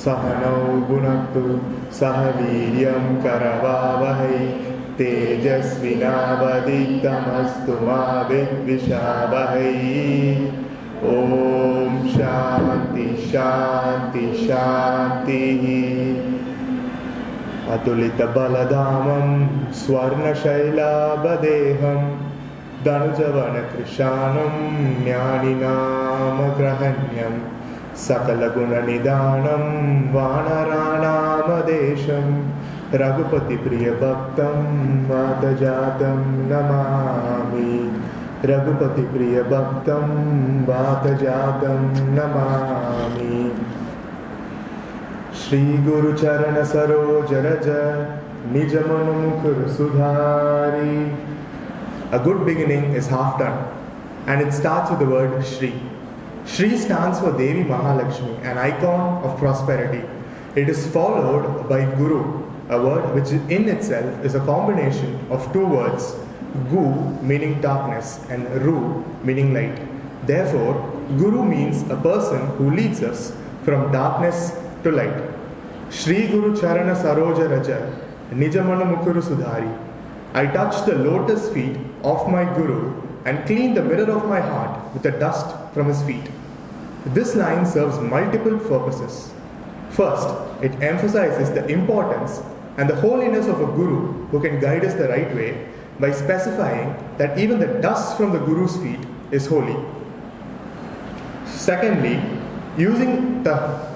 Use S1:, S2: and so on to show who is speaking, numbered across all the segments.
S1: सहनौ भुनक्तु सह वीर्यं करवावहै तेजस्विनावधीतमस्तु मा विद्विषावहै। ॐ शान्ति शान्ति शान्तिः। अतुलितबलधामं स्वर्णशैलाभदेहं धनुजवनकृशानं ज्ञानिनामग्रहण्यं सकलगुणनिधानं वानराणामदेशं रघुपतिप्रियभक्तं वातजातं Namami. रघुपतिप्रियभक्तं वातजातं Namami. श्रीगुरुचरणसरोजरज निजमनुमुकुरसुधारी। A good beginning is half done, and it starts with the word Shri. Shri stands for Devi Mahalakshmi, an icon of prosperity. It is followed by Guru, a word which in itself is a combination of two words, Gu meaning darkness and Ru meaning light. Therefore, Guru means a person who leads us from darkness to light. Shri Guru Charana Saroja Raja Nijamana Mukuru Sudhari. I touch the lotus feet of my Guru and clean the mirror of my heart with the dust from his feet. This line serves multiple purposes. First, it emphasizes the importance and the holiness of a Guru who can guide us the right way by specifying that even the dust from the Guru's feet is holy. Secondly, using the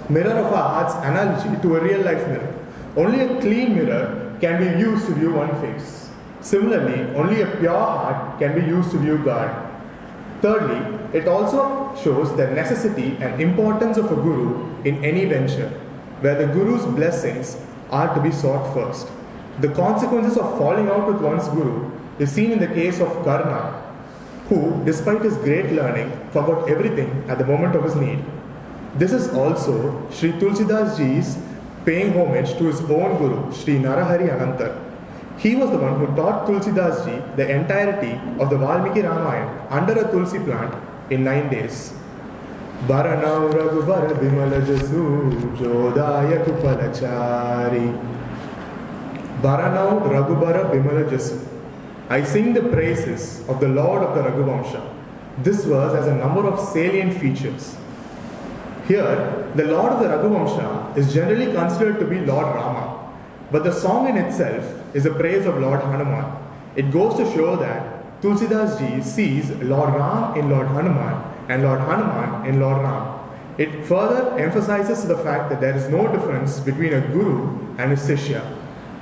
S1: mirror of our heart's analogy to a real life mirror, only a clean mirror can be used to view one face. Similarly, only a pure heart can be used to view God. Thirdly, it also shows the necessity and importance of a Guru in any venture, where the Guru's blessings are to be sought first. The consequences of falling out with one's Guru is seen in the case of Karna, who, despite his great learning, forgot everything at the moment of his need. This is also Sri Tulsidas Ji's paying homage to his own Guru, Sri Narahari Anantar. He was the one who taught Tulsidas Ji the entirety of the Valmiki Ramayana under a tulsi plant in 9 days. Baranau Raghubara Bimala Jasu Jodaya Kupalachari. Baranau Raghubara Bimala Jasu. I sing the praises of the Lord of the Raghuvamsha. This verse has a number of salient features. Here, the Lord of the Raghuvamsha is generally considered to be Lord Rama, but the song in itself is a praise of Lord Hanuman. It goes to show that Tulsidas Ji sees Lord Ram in Lord Hanuman and Lord Hanuman in Lord Ram. It further emphasizes the fact that there is no difference between a Guru and his Sishya.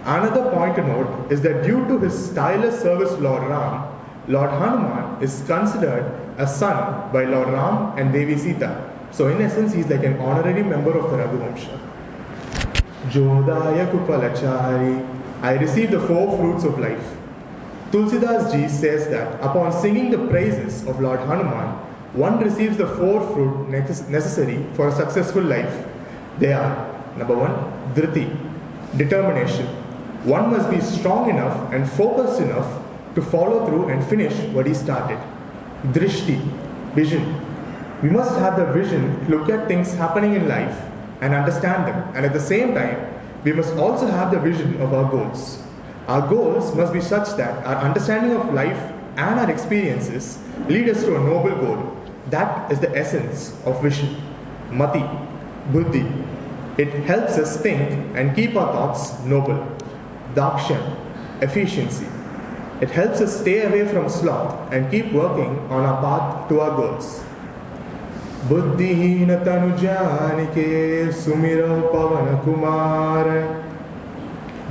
S1: Another point to note is that due to his tireless service to Lord Ram, Lord Hanuman is considered a son by Lord Ram and Devi Sita. So in essence, he is like an honorary member of the Raghuvamsha. Jodaya Kupalachari. I receive the 4 fruits of life. Tulsidas Ji says that upon singing the praises of Lord Hanuman, one receives the 4 fruit necessary for a successful life. They are, number 1, Dhriti, determination. One must be strong enough and focused enough to follow through and finish what he started. Drishti, vision. We must have the vision to look at things happening in life and understand them, and at the same time, we must also have the vision of our goals. Our goals must be such that our understanding of life and our experiences lead us to a noble goal. That is the essence of vision. Mati, buddhi. It helps us think and keep our thoughts noble. Daksham, efficiency. It helps us stay away from sloth and keep working on our path to our goals. Buddhihina tanu janike sumiro pavana kumara.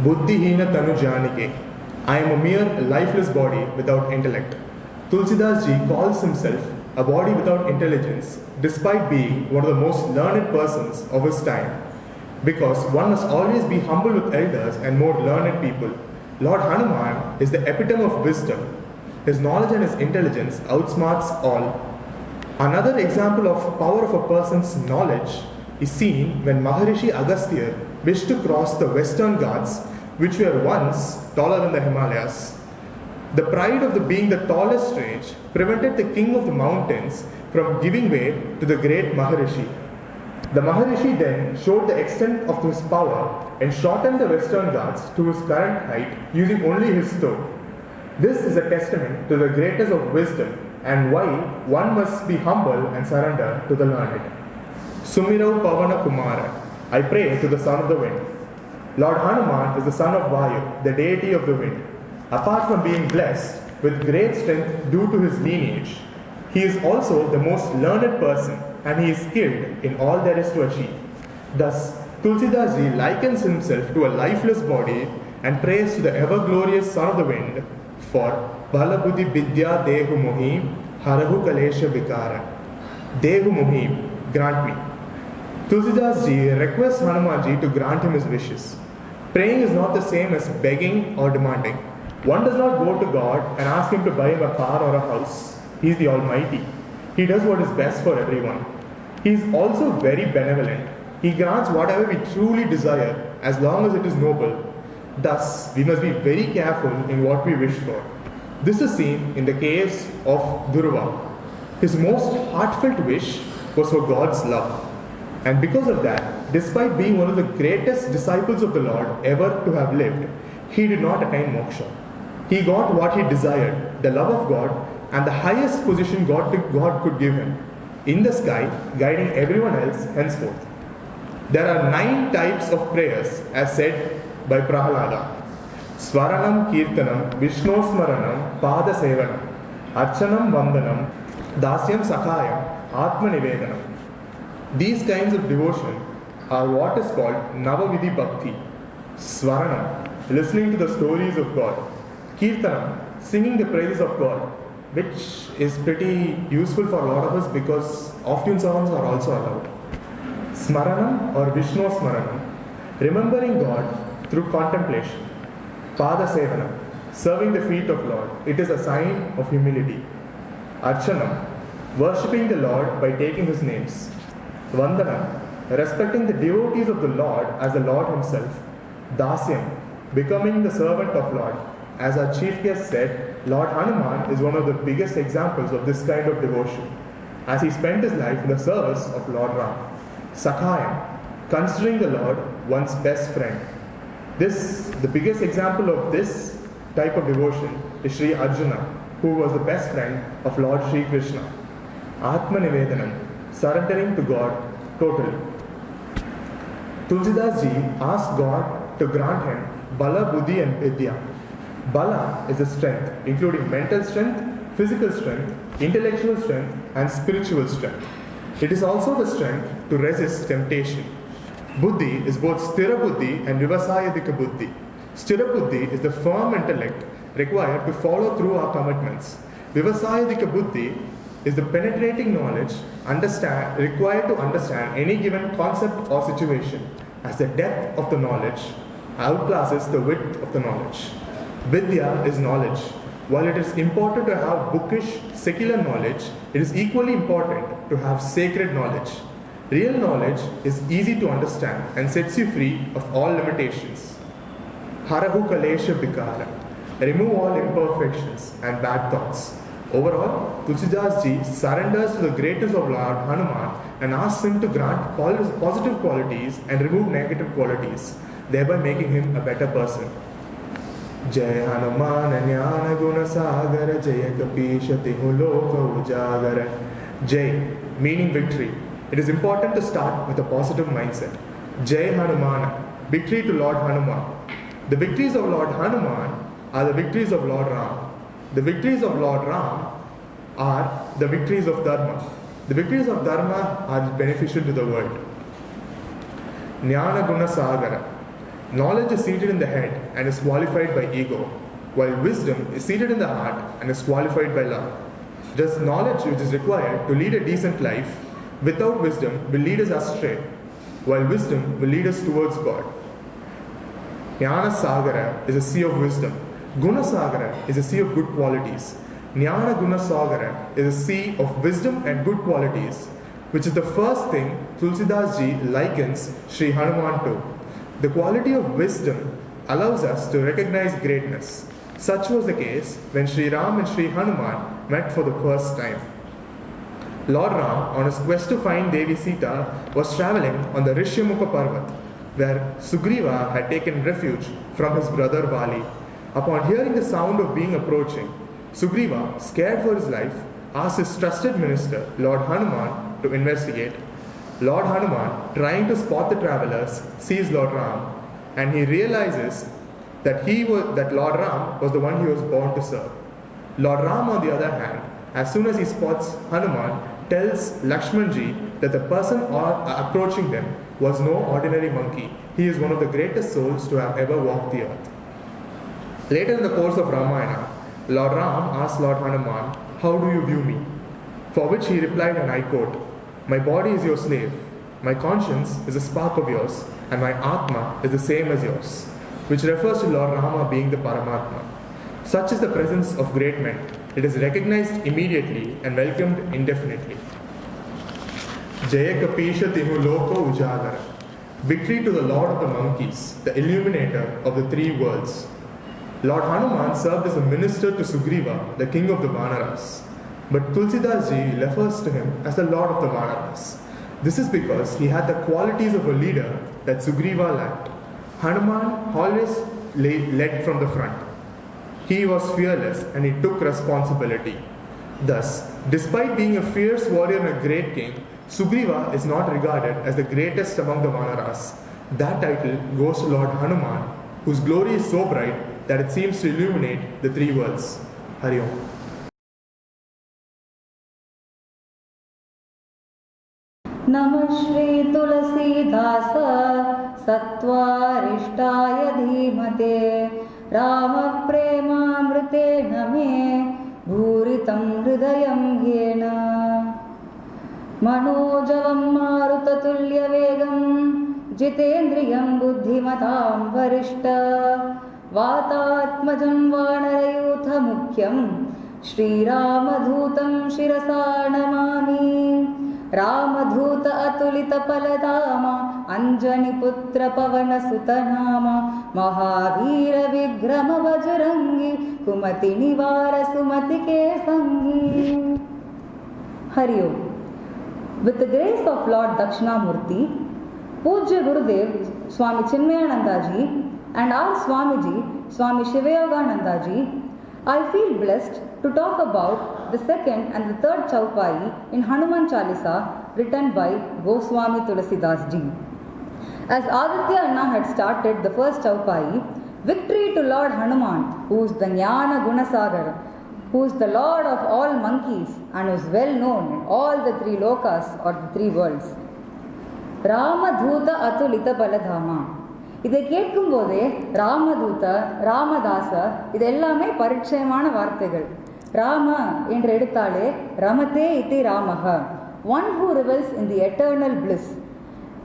S1: Buddhihina tanu janike. I am a mere lifeless body without intellect. Tulsidas Ji calls himself a body without intelligence, despite being one of the most learned persons of his time. Because one must always be humble with elders and more learned people. Lord Hanuman is the epitome of wisdom. His knowledge and his intelligence outsmarts all. Another example of power of a person's knowledge is seen when Maharishi Agastya wished to cross the Western Ghats, which were once taller than the Himalayas. The pride of being the tallest range prevented the king of the mountains from giving way to the great Maharishi. The Maharishi then showed the extent of his power and shortened the Western Ghats to his current height using only his toe. This is a testament to the greatness of wisdom and why one must be humble and surrender to the learned. Sumirau Pavana Kumara, I pray to the son of the wind. Lord Hanuman is the son of Vayu, the deity of the wind. Apart from being blessed with great strength due to his lineage, he is also the most learned person and he is skilled in all there is to achieve. Thus, Tulsidas Ji likens himself to a lifeless body and prays to the ever-glorious son of the wind for Balabuddhi Vidya Dehu Mohim Harahu Kalesha Vikara. Dehu Mohim, grant me. Tulsidas Ji requests Hanuman Ji to grant him his wishes. Praying is not the same as begging or demanding. One does not go to God and ask him to buy him a car or a house. He is the Almighty. He does what is best for everyone. He is also very benevolent. He grants whatever we truly desire as long as it is noble. Thus, we must be very careful in what we wish for. This is seen in the case of Dhruva. His most heartfelt wish was for God's love. And because of that, despite being one of the greatest disciples of the Lord ever to have lived, he did not attain moksha. He got what he desired, the love of God, and the highest position God could give him, in the sky, guiding everyone else henceforth. There are 9 types of prayers, as said by Prahalada. Swaranam Kirtanam, Vishnu Smaranam, Pada Sevanam, Archanam Vandanam, Dasyam Sakhayam, Atma Nivedanam. These kinds of devotion are what is called Navavidhi Bhakti. Swaranam, listening to the stories of God. Kirtanam, singing the praises of God, which is pretty useful for a lot of us because off-tune songs are also allowed. Smaranam or Vishnu Smaranam, remembering God through contemplation. Pada Sevanam, serving the feet of Lord. It is a sign of humility. Archanam, worshipping the Lord by taking his names. Vandanam, respecting the devotees of the Lord as the Lord himself. Dasyam, becoming the servant of Lord. As our chief guest said, Lord Hanuman is one of the biggest examples of this kind of devotion, as he spent his life in the service of Lord Ram. Sakhayam, considering the Lord one's best friend. The biggest example of this type of devotion is Sri Arjuna, who was the best friend of Lord Sri Krishna. Atma Nivedanam, surrendering to God totally. Tulsidas Ji asked God to grant him Bala, Buddhi and Vidya. Bala is the strength, including mental strength, physical strength, intellectual strength, and spiritual strength. It is also the strength to resist temptation. Buddhi is both Sthira Buddhi and Vivasayadika Buddhi. Sthira Buddhi is the firm intellect required to follow through our commitments. Vivasayadika Buddhi is the penetrating knowledge required to understand any given concept or situation, as the depth of the knowledge outclasses the width of the knowledge. Vidya is knowledge. While it is important to have bookish, secular knowledge, it is equally important to have sacred knowledge. Real knowledge is easy to understand and sets you free of all limitations. Harahu Kalesha Bikara, remove all imperfections and bad thoughts. Overall, Tulsidas Ji surrenders to the greatness of Lord Hanuman and asks him to grant positive qualities and remove negative qualities, thereby making him a better person. Jai Hanuman Jnana Guna Sagar Jaya Kapisha Tihu Loka Ujagara. Jai, meaning victory. It is important to start with a positive mindset. Jai Hanumana, victory to Lord Hanuman. The victories of Lord Hanuman are the victories of Lord Ram. The victories of Lord Ram are the victories of Dharma. The victories of Dharma are beneficial to the world. Jnana Guna Sagara. Knowledge is seated in the head and is qualified by ego, while wisdom is seated in the heart and is qualified by love. Thus, knowledge which is required to lead a decent life without wisdom will lead us astray, while wisdom will lead us towards God. Jnana Sagara is a sea of wisdom. Guna Sagara is a sea of good qualities. Jnana Guna Sagara is a sea of wisdom and good qualities, which is the first thing Tulsidas Ji likens Sri Hanuman to. The quality of wisdom allows us to recognize greatness. Such was the case when Sri Ram and Sri Hanuman met for the first time. Lord Ram, on his quest to find Devi Sita, was travelling on the Rishyamukha Parvat, where Sugriva had taken refuge from his brother Vali. Upon hearing the sound of being approaching, Sugriva, scared for his life, asked his trusted minister, Lord Hanuman, to investigate. Lord Hanuman, trying to spot the travellers, sees Lord Ram, and he realizes that Lord Ram was the one he was born to serve. Lord Ram, on the other hand, as soon as he spots Hanuman, tells Lakshmanji that the person approaching them was no ordinary monkey. He is one of the greatest souls to have ever walked the earth. Later in the course of Ramayana, Lord Ram asked Lord Hanuman, "How do you view me?" For which he replied, and I quote, "My body is your slave, my conscience is a spark of yours, and my Atma is the same as yours," which refers to Lord Rama being the Paramatma. Such is the presence of great men. It is recognized immediately and welcomed indefinitely. Jaya Kapisha Tinu Loko Ujagara. Victory to the Lord of the Monkeys, the illuminator of the three worlds. Lord Hanuman served as a minister to Sugriva, the king of the Vanaras. But Tulsidas Ji refers to him as the Lord of the Vanaras. This is because he had the qualities of a leader that Sugriva lacked. Hanuman always led from the front. He was fearless and he took responsibility. Thus, despite being a fierce warrior and a great king, Sugriva is not regarded as the greatest among the Vanaras. That title goes to Lord Hanuman, whose glory is so bright that it seems to illuminate the three worlds. Hari Om.
S2: नमः श्री तुलसीदास सत्त्वारिष्टाय धीमते राम प्रेमामृतेन मे भूरितं हृदयं येन मनोजवं मारुततुल्यवेगं जितेन्द्रियं बुद्धिमतां वरिष्ठ वातात्मजं वानरयूथमुख्यं श्रीरामदूतं शिरसा नमामि रामधूत अतुलितफलधाम अंजनिपुत्र पवनसुतनाम महावीर विक्रम बजरंगी कुमति निवार सुमति के संगी. Hari Om. With the grace of Lord Dakshinamurti, Pujya Gurudev Swami Chinmayananda Ji and our Swamiji Swami Shivayogananda Ji, I feel blessed to talk about the second and the third Chaupai in Hanuman Chalisa written by Goswami Tulsidas Ji. As Aditya Anna had started the first Chaupai, victory to Lord Hanuman, who is the Jnana Gunasagar, who is the Lord of all monkeys and is well known in all the three lokas or the three worlds. Ramadhuta Atulita Baladhama. இதை கேட்கும் போதே ராமதூத ராமதாச இது எல்லாமே பரிச்சயமான வார்த்தைகள். ராம என்று எடுத்தாலே ரமதே இதி ராமஹ, one who revels in the eternal bliss.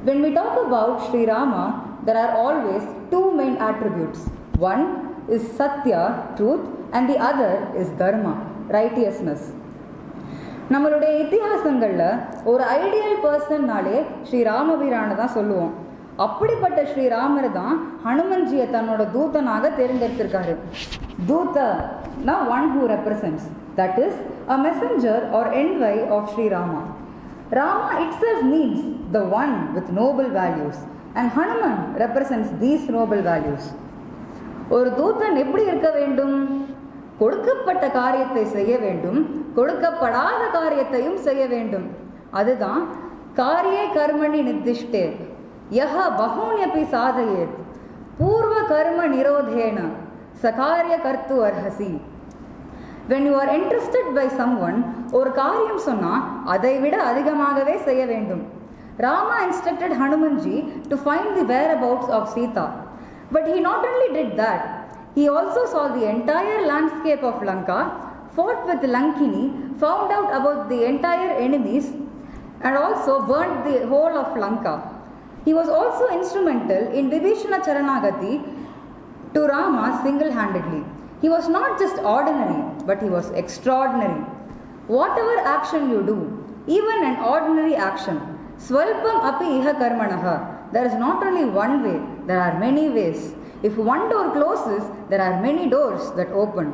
S2: When we talk about Sri Rama, there are always two main attributes. One is Satya, truth, and the other is Dharma, righteousness. நம்மளுடைய இத்திஹாசங்களில் ஒரு ஐடியல் பர்சன்னாலே ஸ்ரீ ராமபிரானை தான் சொல்லுவோம். அப்படிப்பட்ட ஸ்ரீராமர் தான் ஹனுமன்ஜியை தன்னோட தூதனாக தேர்ந்தெடுத்திருக்காரு. தூதனா one who represents, that is a messenger or envoy of Shri Rama. Rama itself means the one with noble values and Hanuman represents these noble values. ஒரு தூதன் எப்படி இருக்க வேண்டும்? கொடுக்கப்பட்ட காரியத்தை செய்ய வேண்டும், கொடுக்கப்படாத காரியத்தையும் செய்ய வேண்டும். அதுதான் காரியே கர்மணி நிர்திஷ்டே யஹ பஹூன்யபி சாதயேத் பூர்வ கர்ம நிரோதேன சகாரிய கர்த்து அர்ஹசி. When you are interested by someone, ஒரு காரியம் சொன்னால் அதை விட அதிகமாகவே செய்ய வேண்டும். Rama instructed Hanumanji to find the whereabouts of Sita. But he not only did that, he also saw the entire landscape of Lanka, fought with Lankini, found out about the entire enemies, and also burnt the whole of Lanka. He was also instrumental in Vibhishana Charanagati to Rama single-handedly. He was not just ordinary, but he was extraordinary. Whatever action you do, even an ordinary action, Swalpam api iha karmanaha, there is not only one way, there are many ways. If one door closes, there are many doors that open.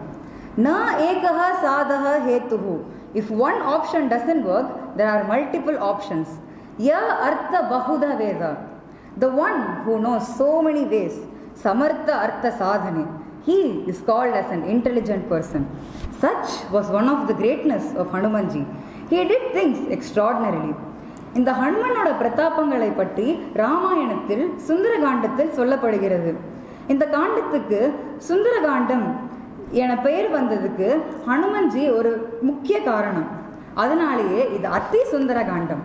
S2: Na ekaha sadaha hetuhu. If one option doesn't work, there are multiple options. Ya Artha Bahuda Veda. The one who knows so many ways, Samartha Artha Sadhane, he is called as an intelligent person. Such was one of the greatness of Hanumanji. He did things extraordinarily. இந்த ஹனுமனோட பிரதாபங்களை பற்றி ராமாயணத்தில் சுந்தரகாண்டத்தில் சொல்லப்படுகிறது. இந்த காண்டத்துக்கு சுந்தரகாண்டம் என பெயர் வந்ததுக்கு ஹனுமன்ஜி ஒரு முக்கிய காரணம். அதனாலேயே இது அதி சுந்தரகாண்டம்.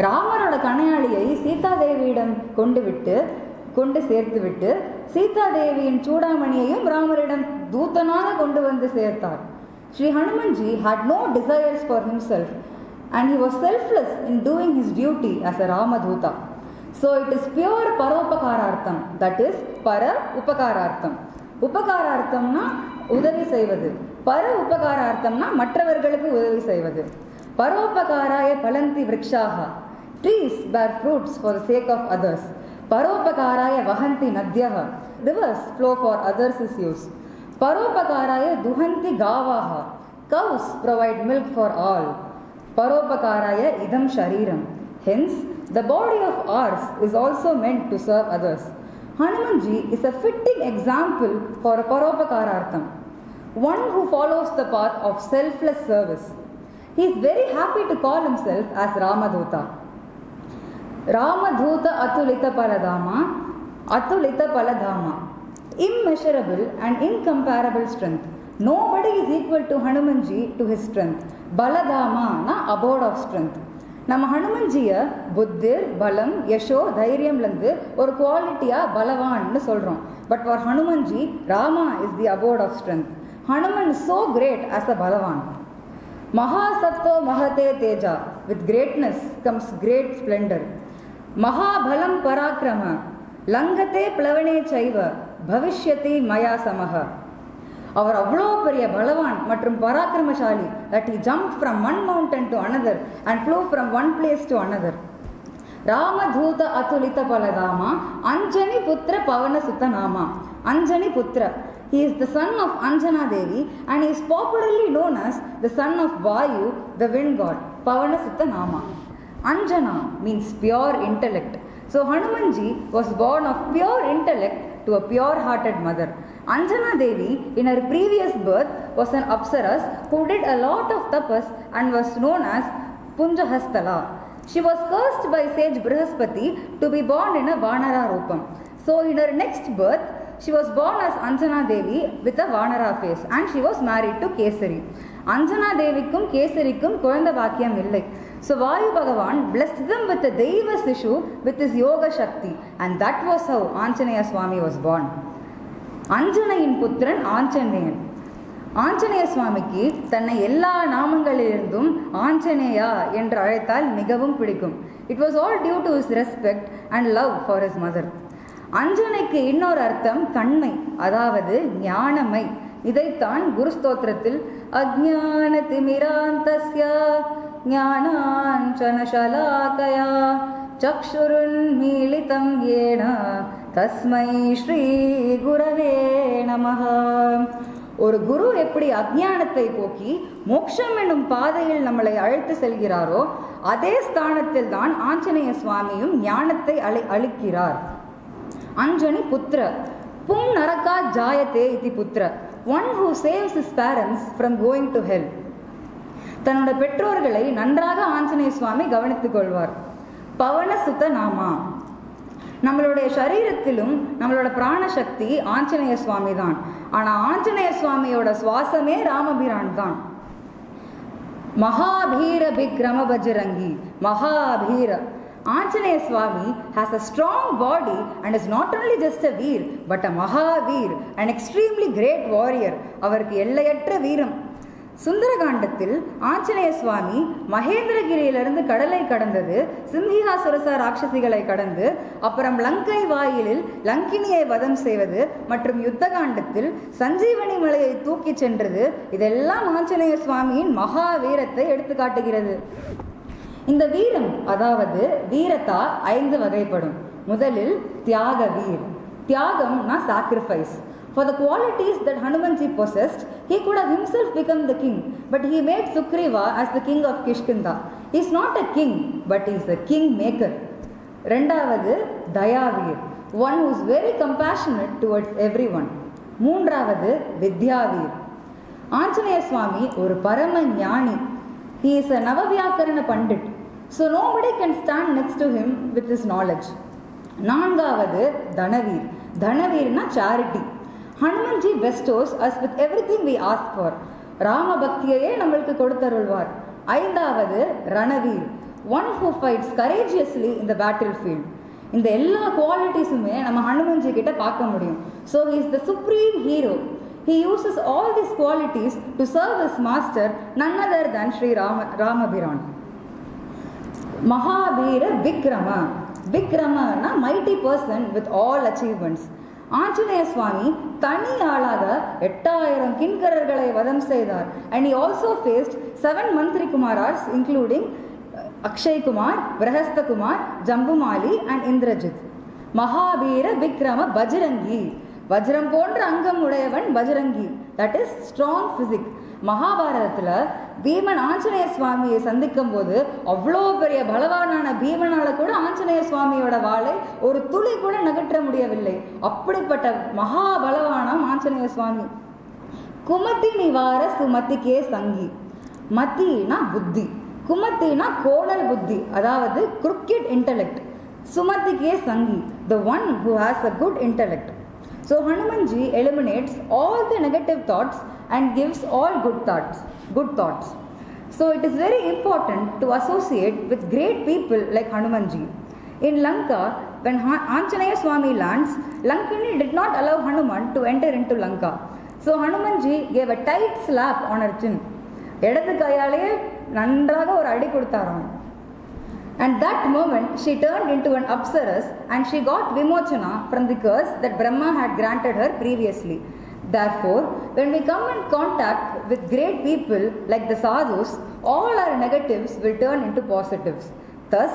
S2: ராமரோட கணையாளியை சீதாதேவியிடம் கொண்டு சேர்த்துவிட்டு சீதாதேவியின் சூடாமணியையும் ராமரிடம் தூதனாக கொண்டு வந்து சேர்த்தார். Sri ஹனுமன்ஜி had no desires for himself and he was selfless in doing his duty as a Ramaduta. So it is pure Paropakarartham, that is Para Upakarartham. Upakararthamna உதவி செய்வது, பர உபகாரார்த்தம்னா மற்றவர்களுக்கு உதவி செய்வது. பரோபகாராய பலந்தி விருக்ஷாக, trees bear fruits for the sake of others. பரோபகாராய வஹந்தி நத்யஹ, rivers flow for others' use. பரோபகாராய துஹந்தி காவாக, cows provide milk for all. பரோபகாராய இதம் ஷரீரம், hence the body of ours is also meant to serve others. Hanumanji is a fitting example for a Paropakarartham, one who follows the path of selfless service. He is very happy to call himself as Ramaduta. Ramaduta Atulita Paladama, immeasurable and incomparable strength. Nobody is equal to Hanumanji to his strength. Baladama na abode of strength. நம்ம ஹனுமன்ஜியை புத்திர், பலம், யசோ, தைரியம்லேருந்து ஒரு குவாலிட்டியாக பலவான்னு சொல்கிறோம். But for Hanumanji, Rama is the abode of strength. Hanuman is so great as a பலவான். மகாசத்தோ மகதே தேஜா, with greatness comes great splendour. மகாபலம் பராக்கிரம, லங்கத்தே பிளவனே சைவ, பவிஷ்யதி மயா சமக. அவர் அவ்வளோ பெரிய பலவான் மற்றும் பராக்கிரமசாலி that he jumped from one mountain to another and flew from one place to another. Ramadhuta Atulita Paladama, Anjani Putra Pavana Sutta Nama. Anjani Putra, he is the son of Anjana Devi and he is popularly known as the son of Vayu, the wind god. Pavana Sutta Nama. Anjana means pure intellect. So Hanumanji was born of pure intellect to a pure-hearted mother. Anjana Devi, in her previous birth, was an Apsaras who did a lot of tapas and was known as Punjahastala. She was cursed by sage Brihaspati to be born in a Vanara Rupam. So in her next birth, she was born as Anjana Devi with a Vanara face and she was married to Kesari. Anjana Devikum Kesarikum Koyanda Vakyam illai. So Vayu Bhagavan blessed them with a Deiva Sishu with his Yoga Shakti, and that was how Anjaneya Swami was born. அஞ்சனையின் புத்திரன் ஆஞ்சநேயன். ஆஞ்சநேய சுவாமிக்கு தன்னை எல்லா நாமங்களிலிருந்தும் ஆஞ்சநேயா என்று அழைத்தால் மிகவும் பிடிக்கும். It was all due to his respect and love for his mother. அஞ்சனைக்கு இன்னொரு அர்த்தம் கண்மை, அதாவது ஞானமை. இதைத்தான் குரு ஸ்தோத்திரத்தில் அஜ்ஞான திமிராந்தஸ்ய ஞானாஞ்சன ஷலாகயா சக்ஷுருன்மீலிதம் ஏன தஸ்மை ஸ்ரீ குரவே நமஹ. ஒரு குரு எப்படி அஜ்ஞானத்தை போக்கி மோட்சம் என்னும் பாதையில் நம்மளை அழைத்து செல்கிறாரோ அதே ஸ்தானத்தில் தான் ஆஞ்சநேய சுவாமியும் ஞானத்தை அளிக்கிறார். அஞ்சனி புத்திர பும் நரகா ஜாயத்தே இதி புத்திர, one who saves his parents from going to hell. தன்னோட பெற்றோர்களை நன்றாக ஆஞ்சநேய சுவாமி கவனித்துக் கொள்வார். பவன சுத்த நாமா, நம்மளுடைய சரீரத்திலும் நம்மளோட பிராணசக்தி ஆஞ்சநேய சுவாமி தான். ஆனால் ஆஞ்சநேய சுவாமியோட சுவாசமே ராமபிரான் தான். மகாபீர Vikrama Bajrangi, மகாபீர. Anjaneya Swami has a strong body and is not only just a veer but a Mahavir, an extremely great warrior. அவருக்கு எல்லையற்ற வீரம். சுந்தரகாண்டத்தில் ஆஞ்சநேய சுவாமி மகேந்திரகிரியிலிருந்து கடலை கடந்தது, சிந்திகாசுரச ராட்சசிகளை கடந்து அப்புறம் லங்கை வாயிலில் லங்கினியை வதம் செய்வது மற்றும் யுத்த காண்டத்தில் சஞ்சீவனி மலையை தூக்கி சென்றது, இதெல்லாம் ஆஞ்சநேய சுவாமியின் மகாவீரத்தை எடுத்து காட்டுகிறது. இந்த வீரம் அதாவது வீரத்தா 5 வகைப்படும். முதலில் தியாக வீர். தியாகம்னா sacrifice. For the qualities that Hanumanji possessed, he could have himself become the king, but he made Sugriva as the king of Kishkinda. He is not a king, but he is a king maker. ரெண்டாவது தயாவீர், one who is very compassionate towards everyone. மூன்றாவது வித்யாவீர், ஆஞ்சநேய சுவாமி ஒரு பரம ஞானி. He is a நவவியாக்கரண Pandit, so nobody can stand next to him with his knowledge. நான்காவது தனவீர், தனவீர்னா charity. Hanumanji bestows us with everything we ask for. Rama பக்தியையே நம்மளுக்கு கொடுத்தருள்வார். ஐந்தாவது Ranaweera, one who fights courageously in the battlefield. இந்த எல்லா குவாலிட்டிஸுமே நம்ம ஹனுமன்ஜி கிட்ட பார்க்க முடியும். So he is the supreme hero. He uses all these qualities to serve his master, none other than Sri Ramabiran. Mahavira Vikrama, Vikramana mighty person with all achievements. Anjaneya சுவாமி தனி ஆளாக 8000 கிங்கரர்களை வதம் செய்தார். And he also faced 7 மந்திரி குமாராஸ் including Akshay Kumar, பிரஹஸ்த Kumar, Jambumali and Indrajit. Mahavira Vikrama Bajrangi, வஜ்ரம் போன்ற அங்கம் உடையவன் Bajrangi, that is strong physique. மகாபாரதத்தில் பீமன் ஆஞ்சநேய சுவாமியை சந்திக்கும் போது அவ்வளோ பெரிய பலவானான பீமனால கூட ஆஞ்சநேய சுவாமியோட வாளை ஒரு துளி கூட நகற்ற முடியவில்லை. அப்படிப்பட்ட மகாபலவானாம் ஆஞ்சநேய சுவாமி. குமதி நிவார சுமதிக்கே சங்கி, மத்தினா புத்தி, குமத்தினா கோணல் புத்தி, அதாவது crooked intellect. சுமதிக்கே Sanghi, the one who has a good intellect. So Hanumanji eliminates all the negative thoughts and gives all good thoughts. So it is very important to associate with great people like Hanumanji. In Lanka, when Anjaneya Swami lands, Lankini did not allow Hanuman to enter into Lanka. So Hanumanji gave a tight slap on her chin. இடது கையாலே நன்றாக ஒரு அடி கொடுத்தாராம். And that moment she turned into an apsaras and she got vimochana from the curse that Brahma had granted her previously. Therefore, when we come in contact with great people like the sadhus, all our negatives will turn into positives. Thus,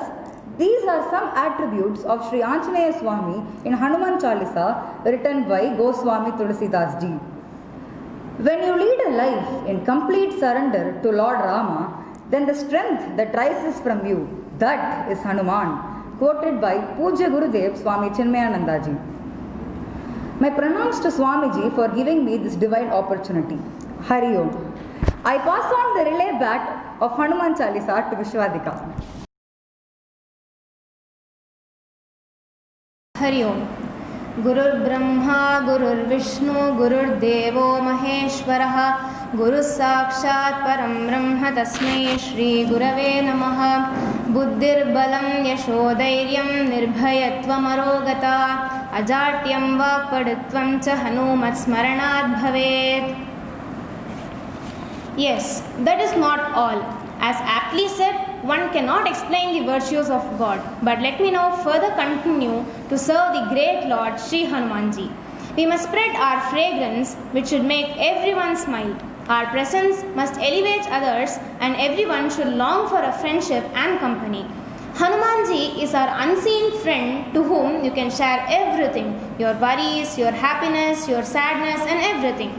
S2: these are some attributes of Sri Anjaneya Swami in Hanuman Chalisa written by Goswami Tulsidas ji. When you lead a life in complete surrender to Lord Rama, then the strength that rises from you, that is Hanuman. Quoted by Pujya Gurudev Swami Chinmayananda ji. My pranams to Swamiji for giving me this divine opportunity. Hari Om. I pass on the relay bat of Hanuman Chalisa to Vishwadika.
S3: Hari Om. Gurur Brahma, Gurur Vishnu, Gurur Devo Maheshwaraha, Guru Sakshat Param Brahma Tasmai Shri Gurave Namaha. Buddhir Balam Yashodairyam Nirbhayatvam Arogata Ajatyam Vakpadutvam Cha Hanumat Smaranat Bhavet. Yes, that is not all. As aptly said, one cannot explain the virtues of God, but let me now further continue to serve the great Lord Sri Hanumanji. We must spread our fragrance which should make everyone smile. Our presence must elevate others and everyone should long for a friendship and company. Hanumanji is our unseen friend to whom you can share everything, your worries, your happiness, your sadness and everything.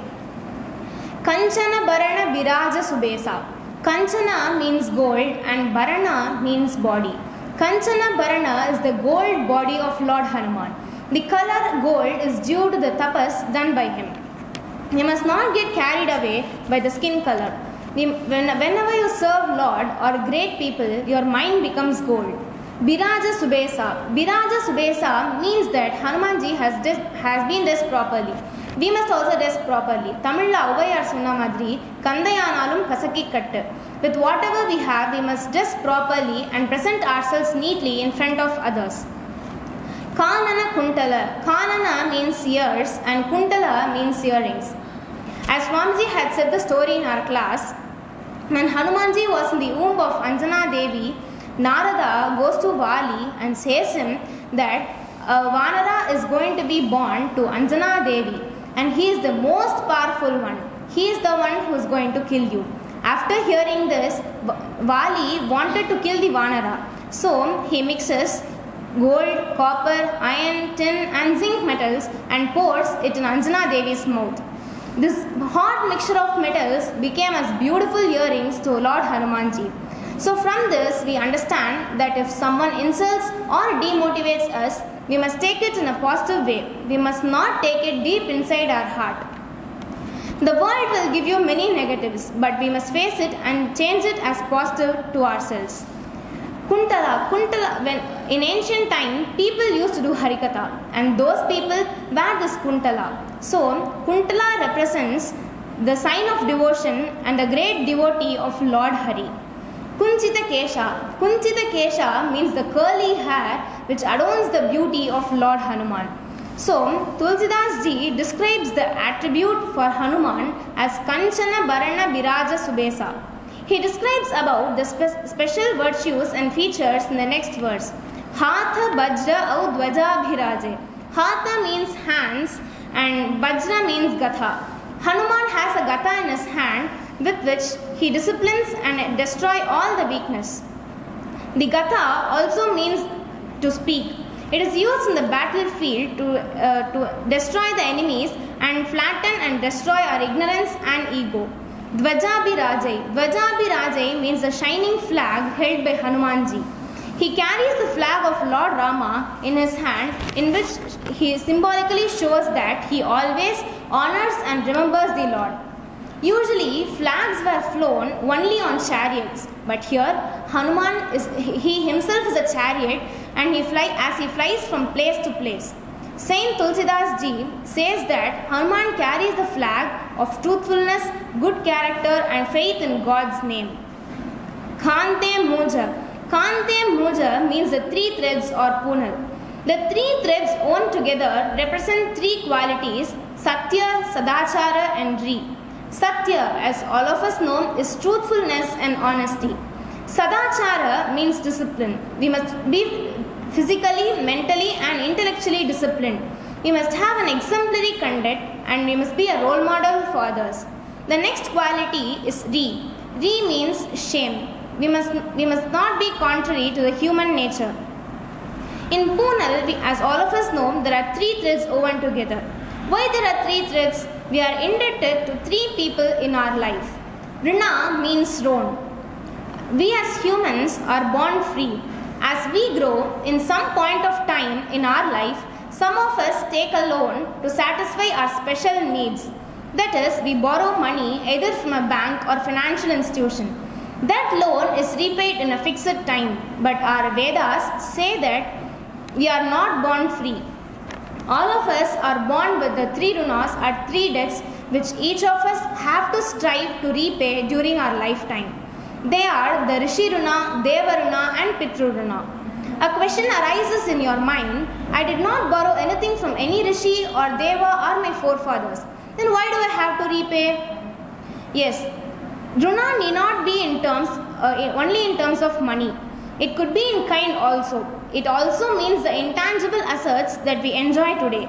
S3: Kanchana Bharana Viraja Subesa. Kanchana means gold and Bharana means body. Kanchana Bharana is the gold body of Lord Hanuman. The color gold is due to the tapas done by him. You must not get carried away by the skin color. Whenever you serve Lord or great people, your mind becomes gold. Biraja Subesa. Biraja Subesa means that Hanumanji has been dressed properly. We must also dress properly. Tamilla Uvayar Sunna Madri, Kandayanalum Kasaki Kattu. With whatever we have, we must dress properly and present ourselves neatly in front of others. Kanana Kuntala. Kanana means ears and Kuntala means earrings. As Swamiji had said the story in our class, when Hanumanji was in the womb of Anjana Devi, Narada goes to Vali and says him that Vanara is going to be born to Anjana Devi and he is the most powerful one. He is the one who is going to kill you. After hearing this, Vali wanted to kill the Vanara. So he mixes gold, copper, iron, tin and zinc metals and pours it in Anjana Devi's mouth. This hot mixture of metals became as beautiful earrings to Lord Hanumanji. So from this we understand that if someone insults or demotivates us, we must take it in a positive way. We must not take it deep inside our heart. The world will give you many negatives, but we must face it and change it as positive to ourselves. Kuntala, when in ancient time people used to do Harikatha and those people wear this Kuntala. So Kuntala represents the sign of devotion and a great devotee of Lord Hari. Kunchita Kesha means the curly hair which adorns the beauty of Lord Hanuman. So Tulsidas ji describes the attribute for Hanuman as Kanchana Barana Biraja Subesa. He describes about the special virtues and features in the next verse. Hatha Bajra au Dwaja Bhiraje. Hatha means hands and Bajra means Gatha. Hanuman has a Gatha in his hand with which he disciplines and destroys all the weakness. The Gatha also means to speak. It is used in the battlefield to destroy the enemies and flatten and destroy our ignorance and ego. Dvajabhirajai means the shining flag held by Hanumanji. He carries the flag of Lord Rama in his hand, in which he symbolically shows that he always honors and remembers the Lord. Usually flags were flown only on chariots, but here Hanuman he himself is a chariot and he flies from place to place. Saint Tulsidas ji says that Hanuman carries the flag of truthfulness, good character and faith in God's name. Kante Moja means the three threads or punal. The three threads woven together represent three qualities: Satya, Sadachara and Ri. Satya, as all of us know, is truthfulness and honesty. Sadachara means discipline. We must be physically, mentally and intellectually disciplined. We must have an exemplary conduct and we must be a role model for others. The next quality is Ri. Ri means shame. We must not be contrary to the human nature. In Punal, as all of us know, there are three threads woven together. Why there are three threads? We are indebted to three people in our life. Rina means loan. We as humans are born free. As we grow, in some point of time in our life, some of us take a loan to satisfy our special needs. That is, we borrow money either from a bank or financial institution. That loan is repaid in a fixed time, but our Vedas say that we are not born free. All of us are born with the three runas or three debts which each of us have to strive to repay during our lifetime. They are the Rishi Runa, Deva Runa and Pitru Runa. A question arises in your mind: I did not borrow anything from any Rishi or Deva or my forefathers. Then why do I have to repay? Yes, Runa need not be in terms only in terms of money. It could be in kind also. It also means the intangible assets that we enjoy today.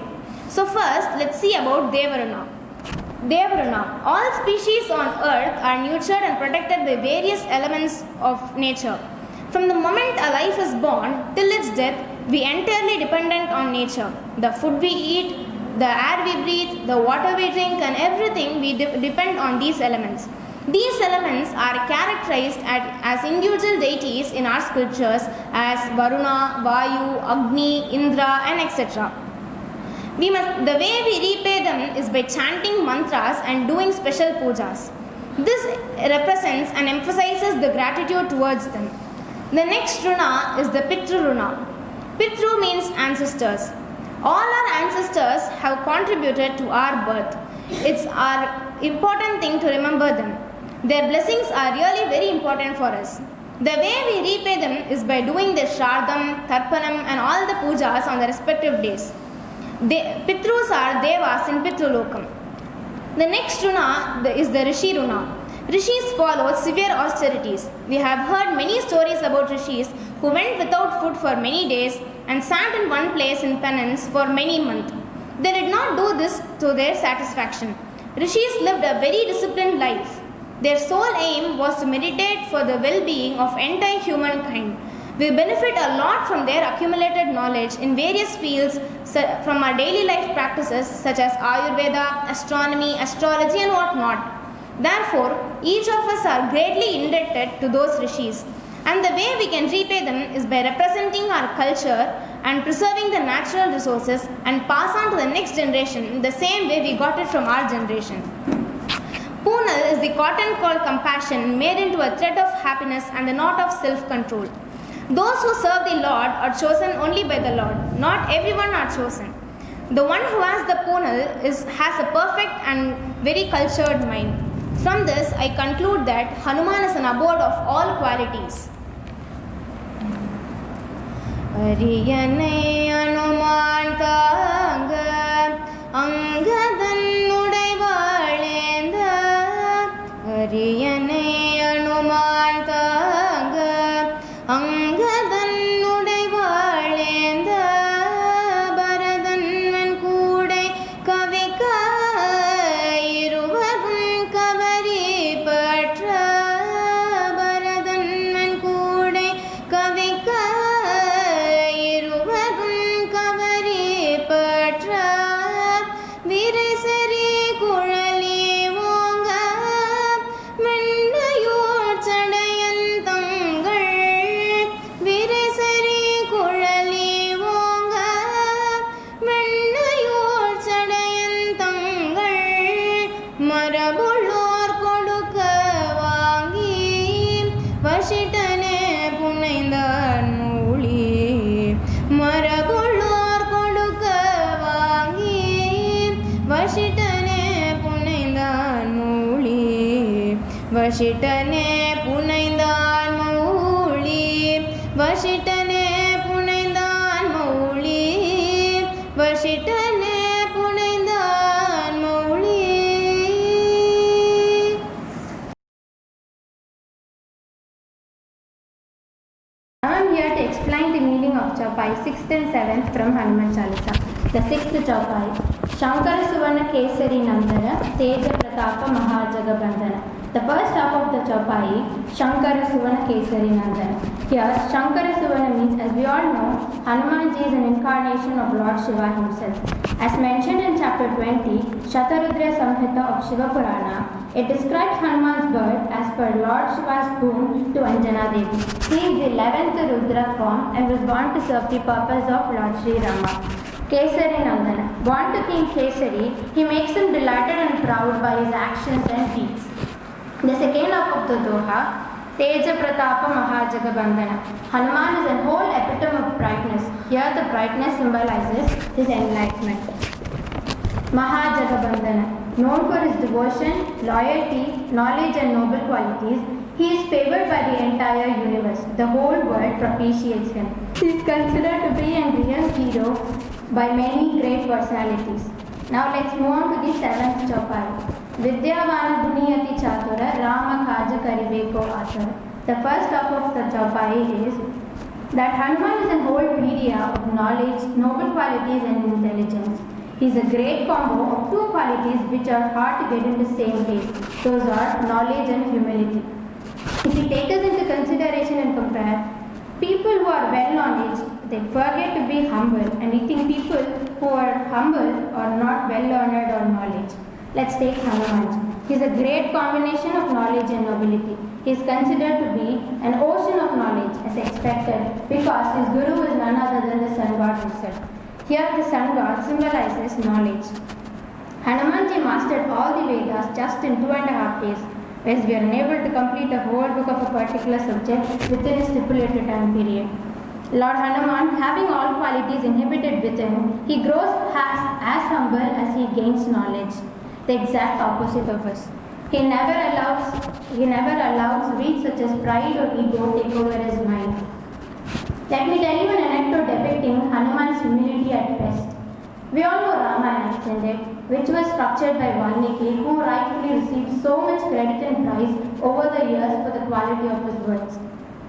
S3: So first, let's see about Devaruna. Devaruna. All species on earth are nurtured and protected by various elements of nature. From the moment a life is born till its death, we entirely dependent on nature. The food we eat, the air we breathe, the water we drink and everything we depend on these elements. These elements are characterized as individual deities in our scriptures as Varuna, Vayu, Agni, Indra and etc. The way we repay them is by chanting mantras and doing special pujas. This represents and emphasizes the gratitude towards them. The next runa is the Pitru Runa. Pitru means ancestors. All our ancestors have contributed to our birth. It's our important thing to remember them. Their blessings are really very important for us. The way we repay them is by doing the Shardam, Tarpanam and all the pujas on the respective days. Pitrus are Devas in Pitrulokam. The next runa is the Rishi Runa. Rishis followed severe austerities. We have heard many stories about Rishis who went without food for many days and sat in one place in penance for many months. They did not do this to their satisfaction. Rishis lived a very disciplined life. Their sole aim was to meditate for the well-being of entire humankind. We benefit a lot from their accumulated knowledge in various fields from our daily life practices such as Ayurveda, astronomy, astrology, and whatnot. Therefore, each of us are greatly indebted to those rishis, and the way we can repay them is by representing our culture and preserving the natural resources and pass on to the next generation in the same way we got it from our generation. Poonal is the cotton called compassion made into a thread of happiness and the knot of self-control. Those who serve the Lord are chosen only by the Lord. Not everyone are chosen. The one who has the Poonal has a perfect and very cultured mind. From this, I conclude that Hanuman is an abode of all qualities. Ariyanai Hanuman Tanga Angadan Udaivalenda Ariyanai Hanuman Tanga Angadan Udaivalenda Baradan Venkudai Kavika Iruvadum Kavari Patra Baradan Venkudai Kavika Vashitane Punaindan Mauli Vashitane Punaindan Mauli Vashitane Punaindan Mauli.
S4: I am here to explain the meaning of Chaupai 6th and 7th from Hanuman Chalisa. The 6th Chaupai Shankara Suvana Kesari Nandana Teja Pratapa Mahajagabandhana. The first half of the Chaupai, Shankara Suvana Kesari Nandana. Here, Shankara Suvana means, as we all know, Hanumanji is an incarnation of Lord Shiva himself. As mentioned in chapter 20, Shatarudra Samhita of Shiva Purana, it describes Hanuman's birth as per Lord Shiva's boon to Anjana Devi. He is the 11th Rudra form and was born to serve the purpose of Lord Sri Rama. Kesari Nandana. Born to King Kesari, he makes him delighted and proud by his actions and deeds. The second half of the Doha, Teja Pratapa Mahajagabandhana. Hanuman is a whole epitome of brightness. Here the brightness symbolizes his enlightenment. Mahajagabandhana. Known for his devotion, loyalty, knowledge and noble qualities, he is favored by the entire universe. The whole world propitiates him. He is considered to be a real hero by many great personalities. Now let's move on to the 7th Chaupai. Vidyavana Buniyati Chatura Rama Kaja Karibeko Athara. The first half of the Chaupai is that Hanuman is an whole media of knowledge, noble qualities and intelligence. He is a great combo of two qualities which are hard to get in the same place. Those are knowledge and humility. If we take us into consideration and compare, people who are well knowledge, they forget to be humble, and we think people who are humble are not well learned or knowledge. Let's take Hanuman. He is a great combination of knowledge and nobility. He is considered to be an ocean of knowledge as expected because his guru is none other than the sun god himself. Here the sun god symbolizes knowledge. Hanumanji mastered all the Vedas just in 2.5 days, whereas we are unable to complete a whole book of a particular subject within a stipulated time period. Lord Hanuman, having all qualities inhibited within, he grows as humble as he gains knowledge. The exact opposite of us. He never allows greed such as pride or ego take over his mind. Let me tell you an anecdote depicting Hanuman's humility at best. We all know Ramayana, isn't it? Which was structured by Valmiki, who rightfully received so much credit and praise over the years for the quality of his words.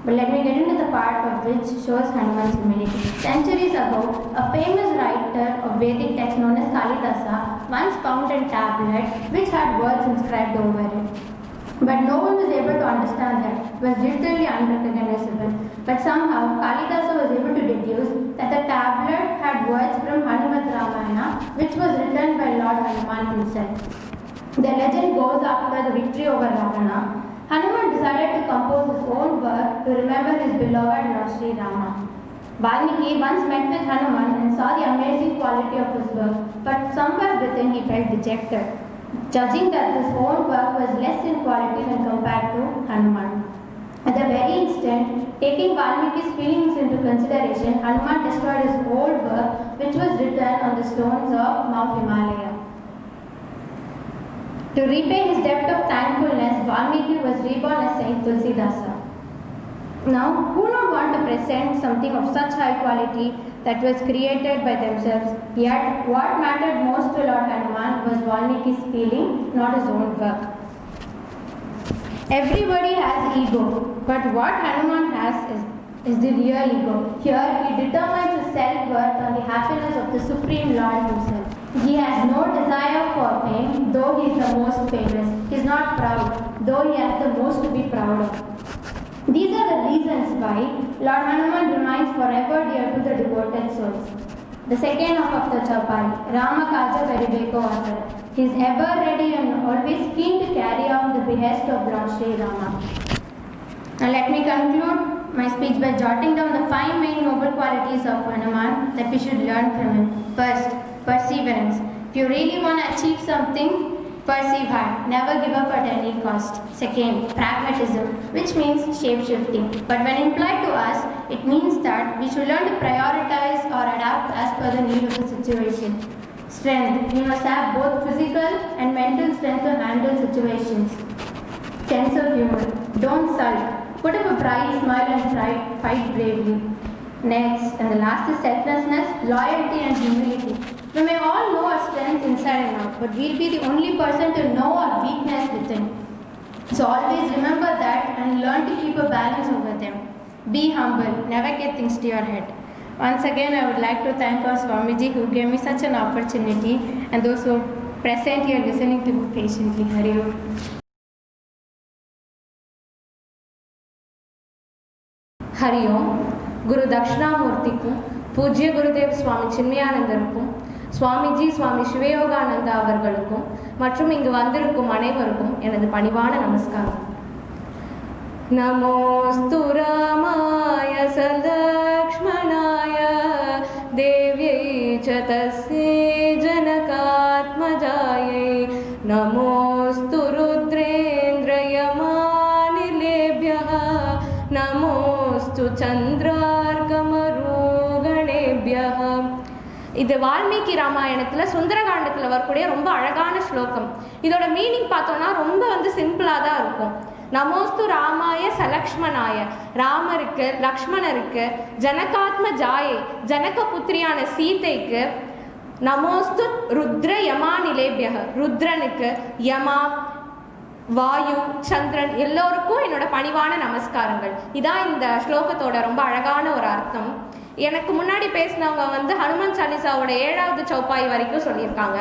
S4: But let me get into the part of which shows Hanuman's humility. Centuries ago, a famous writer of Vedic text known as Kalidasa once found a tablet which had words inscribed over it. But no one was able to understand that. It was literally unrecognizable. But somehow Kalidasa was able to deduce that the tablet had words from Hanumat Ramayana, which was written by Lord Hanuman himself. The legend goes after the victory over Ravana, Hanuman decided to compose his own work to remember his beloved Lord Sri Rama. Valmiki once met with Hanuman and saw the amazing quality of his work, but somewhere within he felt dejected, judging that his own work was less in quality when compared to Hanuman. At the very instant, taking Valmiki's feelings into consideration, Hanuman destroyed his old work, which was written on the stones of Mount Himalaya. To repay his debt of thankfulness, Valmiki was reborn as Saint Tulsidasa. Now, who not want to present something of such high quality that was created by themselves? Yet, what mattered most to Lord Hanuman was Valmiki's feeling, not his own work. Everybody has ego, but what Hanuman has is the real ego. Here, he determines his self-worth on the happiness of the Supreme Lord himself. He has no desire for fame, though he is the most famous. He is not proud, though he has the most to be proud of. These are the reasons why Lord Hanuman remains forever dear to the devoted souls. The second half of the Chaupai, Rama Kaja Karibeko Atar. He is ever ready and always keen to carry out the behest of Lord Sri Rama. Now let me conclude my speech by jotting down the 5 main noble qualities of Hanuman that we should learn from him. First, perseverance. If you really want to achieve something, perceive hard. Never give up at any cost. Second, pragmatism, which means shape-shifting. But when implied to us, it means that we should learn to prioritize or adapt as per the need of the situation. Strength. We must have both physical and mental strength to handle situations. Sense of humor. Don't sulk. Put up a bright smile and fight bravely. Next, and the last is selflessness, loyalty and humility. We may all know our strengths inside and out, but we'll be the only person to know our weakness within. So always remember that and learn to keep a balance over them. Be humble, never get things to your head. Once again, I would like to thank our Swamiji who gave me such an opportunity and those who are present here listening to me patiently. Hari Om.
S5: Hari Om. குரு தட்சிணாமூர்த்திக்கும் பூஜ்ய குருதேவ் சுவாமி சின்மயானந்தருக்கும் சுவாமிஜி சுவாமி சிவயோகானந்தா அவர்களுக்கும் மற்றும் இங்கு வந்திருக்கும் அனைவருக்கும் எனது பணிவான நமஸ்காரம். நமோஸ்து ராமாய சலக்ஷ்மணாய தேவ்யை ச தஸ்யை ஜனகாத்மஜாயை நமோஸ்து ருத்ரேந்திரயமானிலேப்யः நமோஸ்து சந்திரார்கமரூகணேப்யः. இது வால்மீகி ராமாயணத்தில் சுந்தரகாண்டத்தில் வரக்கூடிய ரொம்ப அழகான ஸ்லோகம். இதோட மீனிங் பார்த்தோன்னா ரொம்ப சிம்பிளாக தான் இருக்கும். நமோஸ்து ராமாய சலக்ஷ்மணாய, ராமருக்கு லக்ஷ்மணருக்கு, ஜனகாத்ம ஜாயை ஜனக புத்திரியான சீதைக்கு, நமோஸ்து ருத்ர யமானிலேபியக ருத்ரனுக்கு, யமா வாயு சந்திரன் எல்லோருக்கும் என்னோட பணிவான நமஸ்காரங்கள். இதான் இந்த ஸ்லோகத்தோட ரொம்ப அழகான ஒரு அர்த்தம். எனக்கு முன்னாடி பேசினவங்க ஹனுமான் சாலிசாவோட 7வது சௌப்பாய் வரைக்கும் சொல்லியிருக்காங்க.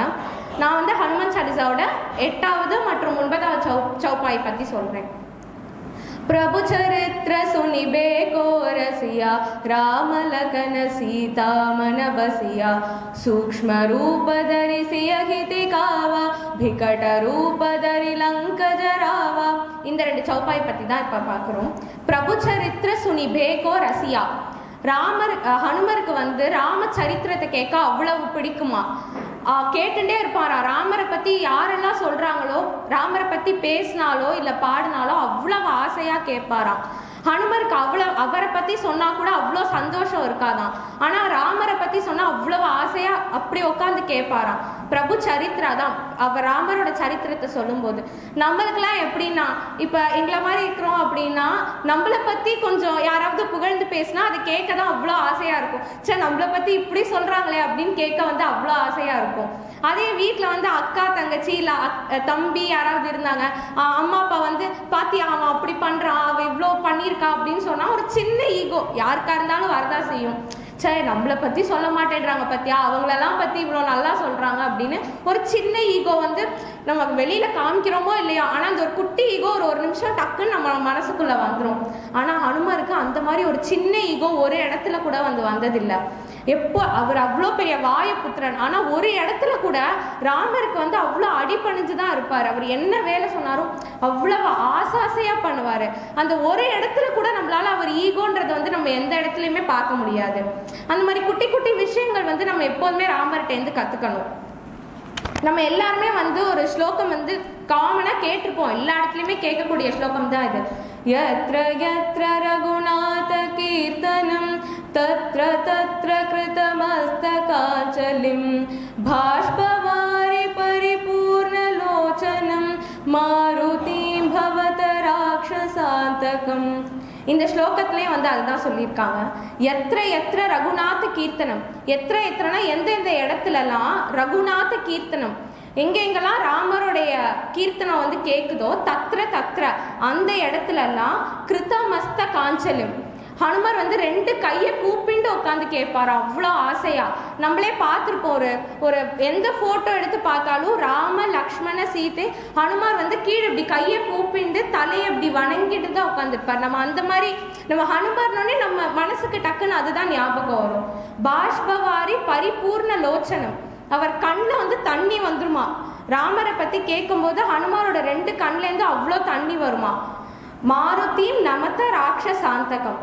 S5: நான் ஹனுமான் சாலிசாவோட 8வது மற்றும் 9வது சௌப்பாய் பற்றி சொல்கிறேன். प्रभु चरित्र सुनिबे को रसिया, राम लखन सीता मन बसिया, सूक्ष्म रूप धरि सिय हिति कावा, विकट रूप धरि लंक जरावा. இந்த 2 சௌப்பாய் பற்றி தான் இப்போ பார்க்குறோம். பிரபு சரித்திர சுனிபே கோ ரசியா. ஹனுமருக்கு ராம சரித்திரத்தை கேட்க அவ்வளவு பிடிக்குமா? கேட்டுட்டே இருப்பாரா. ராமரை பற்றி யாரெல்லாம் சொல்கிறாங்களோ, ராமரை பற்றி பேசினாலோ இல்லை பாடினாலோ அவ்வளவு ஆசையாக கேட்பாராம். ஹனுமருக்கு அவரை பற்றி சொன்னால் கூட அவ்வளோ சந்தோஷம் இருக்காதான். ஆனால் ராமரை பற்றி சொன்னால் அவ்வளவு ஆசையாக அப்படி உட்காந்து கேட்பாராம். பிரபு சரித்திரா தான் அவர் ராமரோட சரித்திரத்தை சொல்லும்போது. நம்மளுக்கெல்லாம் எப்படின்னா, இப்போ எங்களை மாதிரி இருக்கிறோம் அப்படின்னா நம்மளை பற்றி கொஞ்சம் யாராவது புகழ்ந்து பேசினா அது கேட்க தான் அவ்வளோ ஆசையாக இருக்கும். சரி, நம்மளை பற்றி இப்படி சொல்கிறாங்களே அப்படின்னு கேட்க அவ்வளோ ஆசையாக இருக்கும். அதே வீட்டில் அக்கா தங்கச்சி இல்லை தம்பி யாராவது இருந்தாங்க, அம்மா அப்பா பாத்தியா அவன் அப்படி பண்ணுறான், அவன் இவ்வளோ பண்ணியிருக்கா அப்படின்னு சொன்னால் ஒரு சின்ன ஈகோ யாருக்கா இருந்தாலும் வரதான் செய்யும். சரி நம்மளை பற்றி சொல்ல மாட்டேன்றாங்க பற்றியா, அவங்களெல்லாம் பற்றி இவ்வளோ நல்லா சொல்கிறாங்க அப்படின்னு ஒரு சின்ன ஈகோ வந்து நம்ம வெளியில் காமிக்கிறோமோ இல்லையோ, ஆனால் அந்த ஒரு குட்டி ஈகோ ஒரு நிமிஷம் டக்குன்னு நம்ம மனசுக்குள்ளே வந்துடும். ஆனால் ஹனுமருக்கு அந்த மாதிரி ஒரு சின்ன ஈகோ ஒரு இடத்துல கூட வந்ததில்லை. எப்போ அவர் அவ்வளோ பெரிய வாயுபுத்திரன், ஆனால் ஒரு இடத்துல கூட ராமருக்கு வந்து அவ்வளோ அடிபணிஞ்சு தான் இருப்பார். அவர் என்ன வேலை சொன்னாலும் அவ்வளவு ஆசாசையாக பண்ணுவார். அந்த ஒரு இடத்துல கூட நம்மளால அவர் ஈகோன்றதை வந்து நம்ம எந்த இடத்துலையுமே பார்க்க முடியாது. அந்த மாதிரி குட்டி குட்டி விஷயங்கள் வந்து நம்ம எப்போதுமே ராமர்கிட்டேருந்து கற்றுக்கணும். நம்ம எல்லாருமே வந்து ஒரு ஸ்லோகம் வந்து காமனாக கேட்டிருப்போம், எல்லா இடத்துலையுமே கேட்கக்கூடிய ஸ்லோகம் தான் இது. யத்ர யத்ர ரகுநாத கீர்த்தனம் தத்ர தத்ர கிருதமஸ்தகாஞ்சலிம் பாஷ்பவாரி பரிபூர்ணலோச்சனம் மாருதிம் பவத ராக்ஷசாந்தகம். இந்த ஸ்லோகத்திலே வந்து அதுதான் சொல்லியிருக்காங்க. எத்திர எத்திர ரகுநாத கீர்த்தனம், எத்திரனா எந்தெந்த இடத்துலலாம் ரகுநாத கீர்த்தனம், எங்கெங்கெல்லாம் ராமருடைய கீர்த்தனம் வந்து கேட்குதோ தத்ர தத்ர அந்த இடத்துலலாம் கிருதமஸ்த காஞ்சலம், ஹனுமர் வந்து 2 கையை கூப்பிண்டு உட்காந்து கேட்பாரு அவ்வளோ ஆசையா. நம்மளே பார்த்துருப்போம், ஒரு எந்த ஃபோட்டோ எடுத்து பார்த்தாலும் ராம லக்ஷ்மண சீதை ஹனுமார் வந்து கீழே இப்படி கையை கூப்பிண்டு தலையை இப்படி வணங்கிட்டு தான் உட்காந்துருப்பார். நம்ம அந்த மாதிரி நம்ம ஹனுமார்னோடனே நம்ம மனசுக்கு டக்குன்னு அதுதான் ஞாபகம் வரும். பாஷ்பவாரி பரிபூர்ண லோச்சனம், அவர் கண்ணில் வந்து தண்ணி வந்துருமா. ராமரை பற்றி கேட்கும்போது ஹனுமாரோட 2 கண்லேருந்து அவ்வளோ தண்ணி வருமா. மாருதியும் நமத ராட்சசாந்தகம்,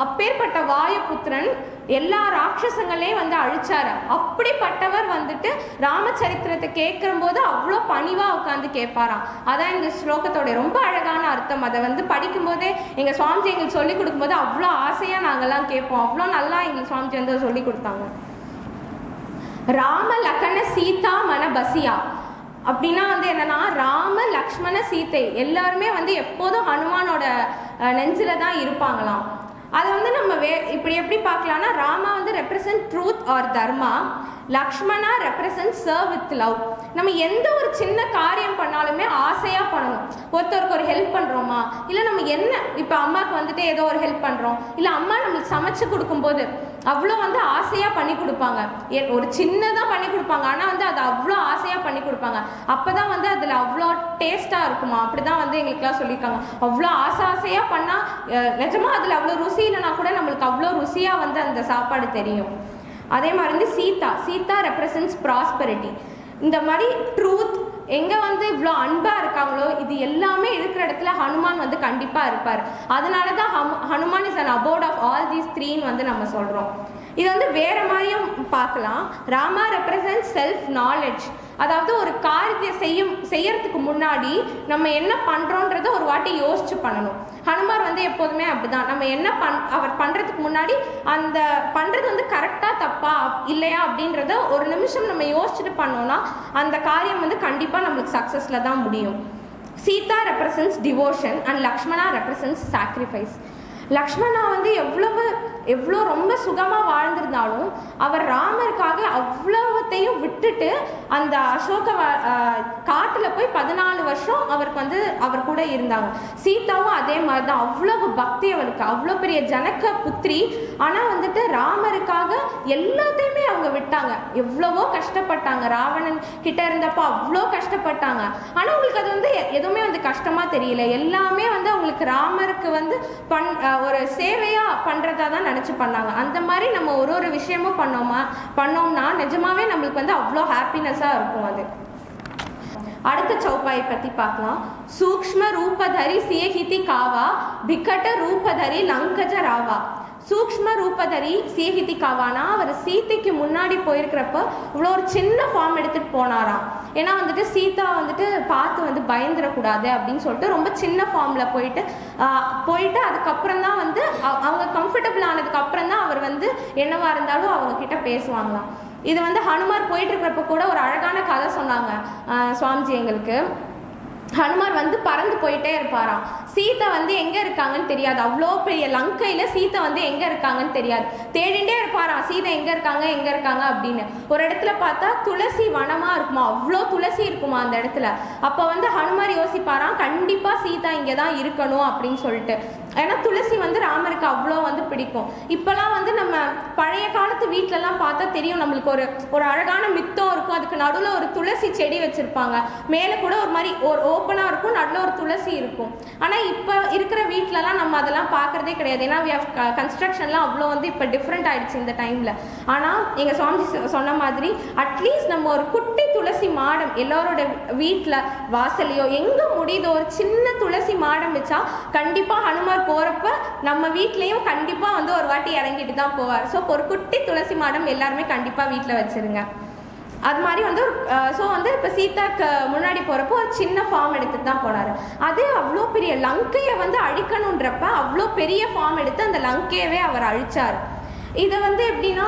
S5: அப்பேற்பட்ட வாயுபுத்திரன் எல்லா ராட்சசங்களையும் வந்து அழிச்சாரு. அப்படிப்பட்டவர் வந்துட்டு ராமச்சரித்திரத்தை கேட்கும்போது அவ்வளோ பணிவாக உட்காந்து கேட்பாராம். அதான் இந்த ஸ்லோகத்தோட ரொம்ப அழகான அர்த்தம். அதை வந்து படிக்கும்போதே எங்கள் சுவாமிஜி எங்களுக்கு சொல்லி கொடுக்கும்போது அவ்வளோ ஆசையாக நாங்கள்லாம் கேட்போம். அவ்வளோ நல்லா எங்களுக்கு சுவாமிஜி வந்து சொல்லி கொடுத்தாங்க. ராம லக்ஷ்மண சீதா மன பசியா அப்படின்னா வந்து என்னன்னா, ராம லக்ஷ்மண சீதை எல்லாருமே வந்து எப்போதும் ஹனுமானோட நெஞ்சில தான் இருப்பாங்களாம். அதை வந்து நம்ம இப்படி எப்படி பார்க்கலாம்னா, ராமா வந்து represent truth or Dharma, Lakshmana represent serve with love. நம்ம எந்த ஒரு சின்ன காரியம் பண்ணாலுமே ஆசையாக பண்ணணும். ஒருத்தருக்கு ஒரு ஹெல்ப் பண்ணுறோமா, இல்லை நம்ம என்ன இப்போ அம்மாவுக்கு வந்துட்டு ஏதோ ஒரு ஹெல்ப் பண்ணுறோம், இல்லை அம்மா நம்மளுக்கு சமைச்சு கொடுக்கும்போது அவ்வளோ வந்து ஆசையாக பண்ணி கொடுப்பாங்க. ஒரு சின்னதாக பண்ணி கொடுப்பாங்க, ஆனால் வந்து அதை அவ்வளோ ஆசையாக பண்ணி கொடுப்பாங்க. அப்போ தான் வந்து அதில் அவ்வளோ டேஸ்ட்டாக இருக்குமா. அப்படி தான் வந்து எங்களுக்குலாம் சொல்லியிருக்காங்க. அவ்வளோ ஆசையாக பண்ணால் நிஜமாக அதில் அவ்வளோ ருசி இல்லைனா கூட நம்மளுக்கு அவ்வளோ ருசியாக வந்து அந்த சாப்பாடு தெரியும். அதே மாதிரி வந்து சீதா ரெப்ரசன்ட்ஸ் ப்ராஸ்பரிட்டி. இந்த மாதிரி ட்ரூத் எங்கே வந்து இவ்வளோ அன்பாக இருக்காங்களோ இது எல்லாமே இருக்கிற இடத்துல ஹனுமான் வந்து கண்டிப்பாக இருப்பார். அதனால தான் Hanuman is an abode of all these 3 வந்து நம்ம சொல்கிறோம். இது வந்து வேற மாதிரியும் பார்க்கலாம். ராமா ரெப்ரசன்ட் செல்ஃப் நாலேஜ், அதாவது ஒரு காரியத்தை செய்யறதுக்கு முன்னாடி நம்ம என்ன பண்ணுறோன்றத ஒரு வாட்டி யோசிச்சு பண்ணணும். ஹனுமார் வந்து எப்போதுமே அப்படிதான். நம்ம என்ன அவர் பண்ணுறதுக்கு முன்னாடி அந்த பண்ணுறது வந்து கரெக்டாக தப்பா இல்லையா அப்படின்றத ஒரு நிமிஷம் நம்ம யோசிச்சுட்டு பண்ணோம்னா அந்த காரியம் வந்து கண்டிப்பாக நம்மளுக்கு சக்ஸஸில் தான் முடியும். Sita represents devotion and Lakshmana represents sacrifice. Lakshmana வந்து எவ்வளோ ரொம்ப சுகமாக வாழ்ந்திருந்தாலும் அவர் ராமருக்காக அவ்வளோத்தையும் விட்டுட்டு அந்த அசோக காட்டில் போய் 14 வருஷம் அவருக்கு வந்து அவர் கூட இருந்தாங்க. சீதாவும் அதே மாதிரி தான். அவ்வளவு பக்தி அவளுக்கு, அவ்வளோ பெரிய ஜனக புத்திரி. ஆனால் வந்துட்டு ராமருக்காக எல்லாத்தையுமே அவங்க விட்டாங்க. எவ்வளவோ கஷ்டப்பட்டாங்க. ராவணன் கிட்ட இருந்தப்போ அவ்வளோ கஷ்டப்பட்டாங்க. ஆனால் அவங்களுக்கு அது வந்து எதுவுமே வந்து கஷ்டமாக தெரியல. எல்லாமே வந்து அவங்களுக்கு ராமருக்கு வந்து ஒரு சேவையாக பண்ணுறதா தான் நினச்சி பண்ணாங்க. அந்த மாதிரி நம்ம ஒரு விஷயமும் பண்ணோம்னா நிஜமாவே நம்மளுக்கு வந்து அவ்வளோ ஹாப்பினஸாக இருக்கும். அது அடுத்த சௌப்பாயை பற்றி பார்க்கலாம். சூக்ஷ்ம ரூபதரி சியஹிதி காவா பிக்கட்ட ரூபதரி லங்கஜ ராவா. சூக்ஷ்ம ரூபதரி சியஹிதி காவானா அவர் சீதைக்கு முன்னாடி போயிருக்கிறப்ப இவ்வளோ ஒரு சின்ன ஃபார்ம் எடுத்துகிட்டு போனாராம். ஏன்னா வந்துட்டு சீதா வந்துட்டு பார்த்து வந்து பயந்துடக்கூடாது அப்படின்னு சொல்லிட்டு ரொம்ப சின்ன ஃபார்மில் போயிட்டு அதுக்கப்புறம் தான் வந்து அவங்க கம்ஃபர்டபுள் ஆனதுக்கப்புறம் தான் அவர் வந்து என்னவா இருந்தாலும் அவங்க கிட்ட பேசுவாங்களாம். இது வந்து ஹனுமார் போயிட்டு இருக்கிறப்ப கூட ஒரு அழகான கதை சொன்னாங்க சுவாமிஜி எங்களுக்கு. ஹனுமார் வந்து பறந்து போயிட்டே இருப்பாராம். சீதை வந்து எங்கே இருக்காங்கன்னு தெரியாது. அவ்வளோ பெரிய லங்கையில் சீதை வந்து எங்கே இருக்காங்கன்னு தெரியாது. தேடிகிட்டே இருப்பாராம் சீதை எங்கே இருக்காங்க அப்படின்னு. ஒரு இடத்துல பார்த்தா துளசி வனமாக இருக்குமா, அவ்வளோ துளசி இருக்குமா அந்த இடத்துல. அப்போ வந்து ஹனுமார் யோசிப்பாராம் கண்டிப்பாக சீதா இங்கே தான் இருக்கணும் அப்படின்னு சொல்லிட்டு. ஏன்னா துளசி வந்து ராமருக்கு அவ்வளோ வந்து பிடிக்கும். இப்போலாம் வந்து நம்ம பழைய காலத்து வீட்டிலலாம் பார்த்தா தெரியும், நம்மளுக்கு ஒரு அழகான மித்தம் இருக்கும், அதுக்கு நடுவில் ஒரு துளசி செடி வச்சுருப்பாங்க, மேலே கூட ஒரு மாதிரி ஒரு ஓப்பனாக இருக்கும், நடுவில் ஒரு துளசி இருக்கும். ஆனால் இப்போ இருக்கிற வீட்டிலலாம் நம்ம அதெல்லாம் பார்க்குறதே கிடையாது. ஏன்னா கன்ஸ்ட்ரக்ஷன்லாம் அவ்வளோ வந்து இப்போ டிஃப்ரெண்ட் ஆகிடுச்சு இந்த டைமில். ஆனால் எங்கள் சுவாமிஜி சொன்ன மாதிரி அட்லீஸ்ட் நம்ம ஒரு குட்டி துளசி மாடம் எல்லாரோட வீட்டில் வாசலையோ எங்கே முடியுதோ ஒரு சின்ன துளசி மாடம் வச்சா கண்டிப்பாக ஹனுமார் போகிறப்ப நம்ம வீட்லேயும் கண்டிப்பாக வந்து ஒரு வாட்டி இறங்கிட்டு தான் போவார். ஸோ ஒரு குட்டி துளசி மாடம் எல்லாருமே கண்டிப்பாக வீட்டில் வச்சுருங்க. அது மாதிரி வந்து ஸோ வந்து இப்போ சீதாக்கு முன்னாடி போகிறப்போ ஒரு சின்ன ஃபார்ம் எடுத்துட்டு தான் போனார். அதே அவ்வளோ பெரிய லங்கையை வந்து அழிக்கணுன்றப்ப அவ்வளோ பெரிய ஃபார்ம் எடுத்து அந்த லங்கையவே அவர் அழிச்சார். இதை வந்து எப்படின்னா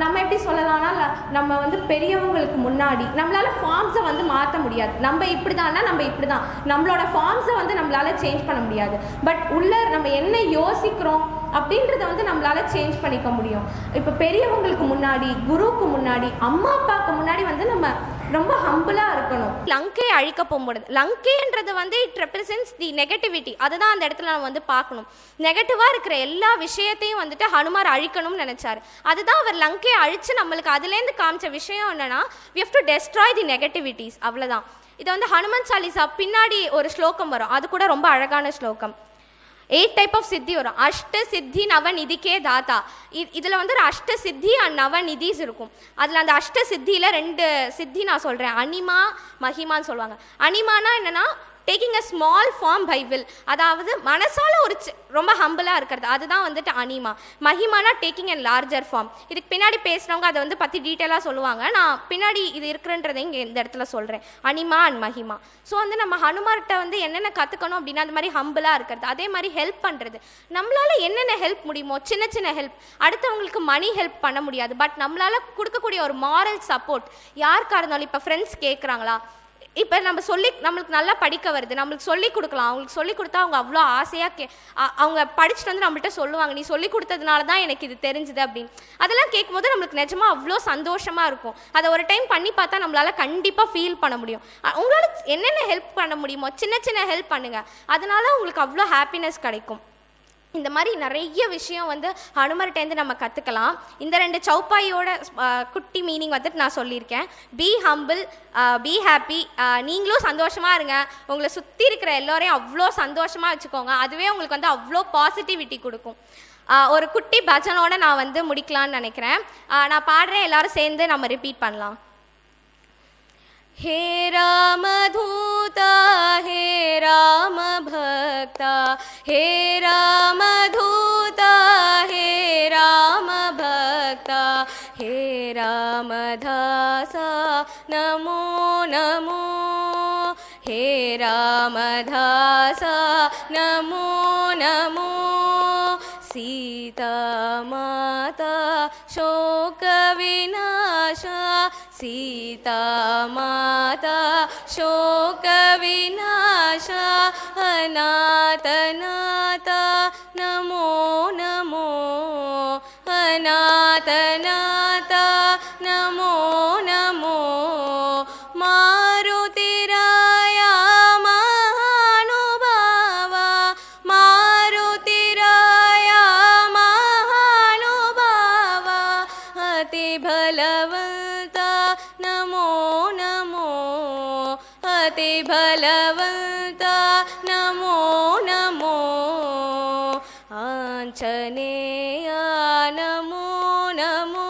S5: நம்ம எப்படி சொல்லலாம்னா, நம்ம வந்து பெரியவங்களுக்கு முன்னாடி நம்மளால ஃபார்ம்ஸை வந்து மாற்ற முடியாது. நம்ம இப்படி தான்னா நம்ம இப்படி தான், நம்மளோட ஃபார்ம்ஸை வந்து நம்மளால சேஞ்ச் பண்ண முடியாது. பட் உள்ள நம்ம என்ன யோசிக்கிறோம் அப்படின்றத வந்து நம்மளால சேஞ்ச் பண்ணிக்க முடியும். இப்போ பெரியவங்களுக்கு முன்னாடி, குருவுக்கு முன்னாடி, அம்மா அப்பாவுக்கு முன்னாடி வந்து நம்ம ரொம்ப ஹம்பிளாக இருக்கணும்.
S6: லங்கையை அழிக்க போகும்போது லங்கைன்றது வந்து இட் ரெப்ரசன்ஸ் தி நெகட்டிவிட்டி. அதுதான் அந்த இடத்துல நம்ம வந்து பார்க்கணும். நெகட்டிவாக இருக்கிற எல்லா விஷயத்தையும் வந்துட்டு ஹனுமார் அழிக்கணும்னு நினச்சார். அதுதான் அவர் லங்கையை அழித்து நம்மளுக்கு அதுலேருந்து காமிச்ச விஷயம் என்னென்னா, we have to destroy the negativities. அவ்வளோதான். இதை வந்து ஹனுமன் சாலிசா பின்னாடி ஒரு ஸ்லோகம் வரும், அது கூட ரொம்ப அழகான ஸ்லோகம். 8 டைப் ஆஃப் சித்தி வரும். அஷ்ட சித்தி நவநிதிக்கே தாத்தா. இதில் வந்து ஒரு அஷ்ட சித்தி அண்ட் நவநிதிஸ் இருக்கும். அதில் அந்த அஷ்ட சித்தியில் 2 சித்தி நான் சொல்கிறேன். அனிமா மஹிமான்னு சொல்லுவாங்க. அனிமானா என்னென்னா taking a small form by will, அதாவது மனசால் ஒரு ரொம்ப ஹம்பிளாக இருக்கிறது, அதுதான் வந்துட்டு அனிமா. மஹிமானா டேக்கிங் அ லார்ஜர் ஃபார்ம். இதுக்கு பின்னாடி பேசுகிறவங்க அதை வந்து பற்றி டீட்டெயிலாக சொல்லுவாங்க. நான் பின்னாடி இது இருக்குன்றதை இங்கே இந்த இடத்துல சொல்கிறேன், அனிமா அண்ட் மஹிமா. ஸோ வந்து நம்ம ஹனுமார்கிட்ட வந்து என்னென்ன கற்றுக்கணும் அப்படின்னா, அந்த மாதிரி ஹம்பிளாக இருக்கிறது, அதே மாதிரி ஹெல்ப் பண்ணுறது. நம்மளால் என்னென்ன ஹெல்ப் முடியுமோ, சின்ன சின்ன ஹெல்ப். அடுத்தவங்களுக்கு மணி ஹெல்ப் பண்ண முடியாது, பட் நம்மளால் கொடுக்கக்கூடிய ஒரு மாரல் சப்போர்ட் யாருக்காக இருந்தாலும். இப்போ ஃப்ரெண்ட்ஸ் கேட்குறாங்களா, இப்போ நம்மளுக்கு நல்லா படிக்க வருது, நம்மளுக்கு சொல்லி கொடுக்கலாம். அவங்களுக்கு சொல்லி கொடுத்தா அவங்க அவ்வளோ ஆசையாக அவங்க படிச்சுட்டு வந்து நம்மள்கிட்ட சொல்லுவாங்க, நீ சொல்லி கொடுத்ததுனால தான் எனக்கு இது தெரிஞ்சுது அப்படின்னு. அதெல்லாம் கேட்கும்போது நம்மளுக்கு நிஜமாக அவ்வளோ சந்தோஷமாக இருக்கும். அதை ஒரு டைம் பண்ணி பார்த்தா நம்மளால் கண்டிப்பாக ஃபீல் பண்ண முடியும். உங்களால் என்னென்ன ஹெல்ப் பண்ண முடியுமோ சின்ன சின்ன ஹெல்ப் பண்ணுங்கள், அதனால உங்களுக்கு அவ்வளோ ஹாப்பினஸ் கிடைக்கும். இந்த மாதிரி நிறைய விஷயம் வந்து ஹனுமர்கிட்டேருந்து நம்ம கற்றுக்கலாம். இந்த 2 சௌப்பாயோட குட்டி மீனிங் வந்துட்டு நான் சொல்லியிருக்கேன். B humble, be happy. நீங்களும் சந்தோஷமாக இருங்க, உங்களை சுற்றி இருக்கிற எல்லோரையும் அவ்வளோ சந்தோஷமாக வச்சுக்கோங்க. அதுவே உங்களுக்கு வந்து அவ்வளோ பாசிட்டிவிட்டி கொடுக்கும். ஒரு குட்டி பஜனோட நான் வந்து முடிக்கலான்னு நினைக்கிறேன். நான் பாடுறேன், எல்லாரும் சேர்ந்து நம்ம ரிப்பீட் பண்ணலாம். हे रामदूता हे राम भक्ता, हे रामदूता हे राम भक्ता, हे रामदासा नमो नमो, हे रामदासा नमो नमो, सीता माता शोक विनाशा, सीता माता शोक विनाशा, अनाथ नाथा नमो नमो, अनाथ नाथा नमो नमो, मारुतिराया महानुभावा, मारुतिराया महानुभावा, अति बलवंता नमो नमो, अति बलवंता नमो नमो, आंजनेया नमो नमो,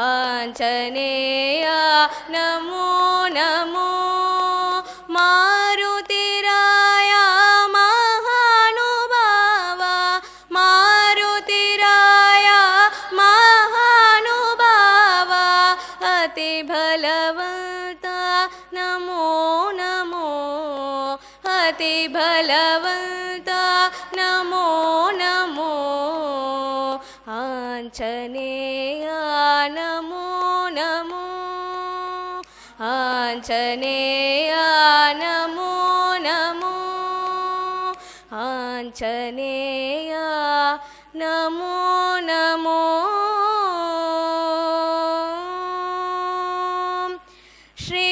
S6: आंजनेया नमो नमो, मारुतिराया महानुभावा, मारुतिराया महानुभावा, अति बलवंता नमो नमो, अति बलवंता नमो नमो, आंजनेया नमो नमो, आंजनेया नमो नमो, आंजनेया नमो नमो। श्री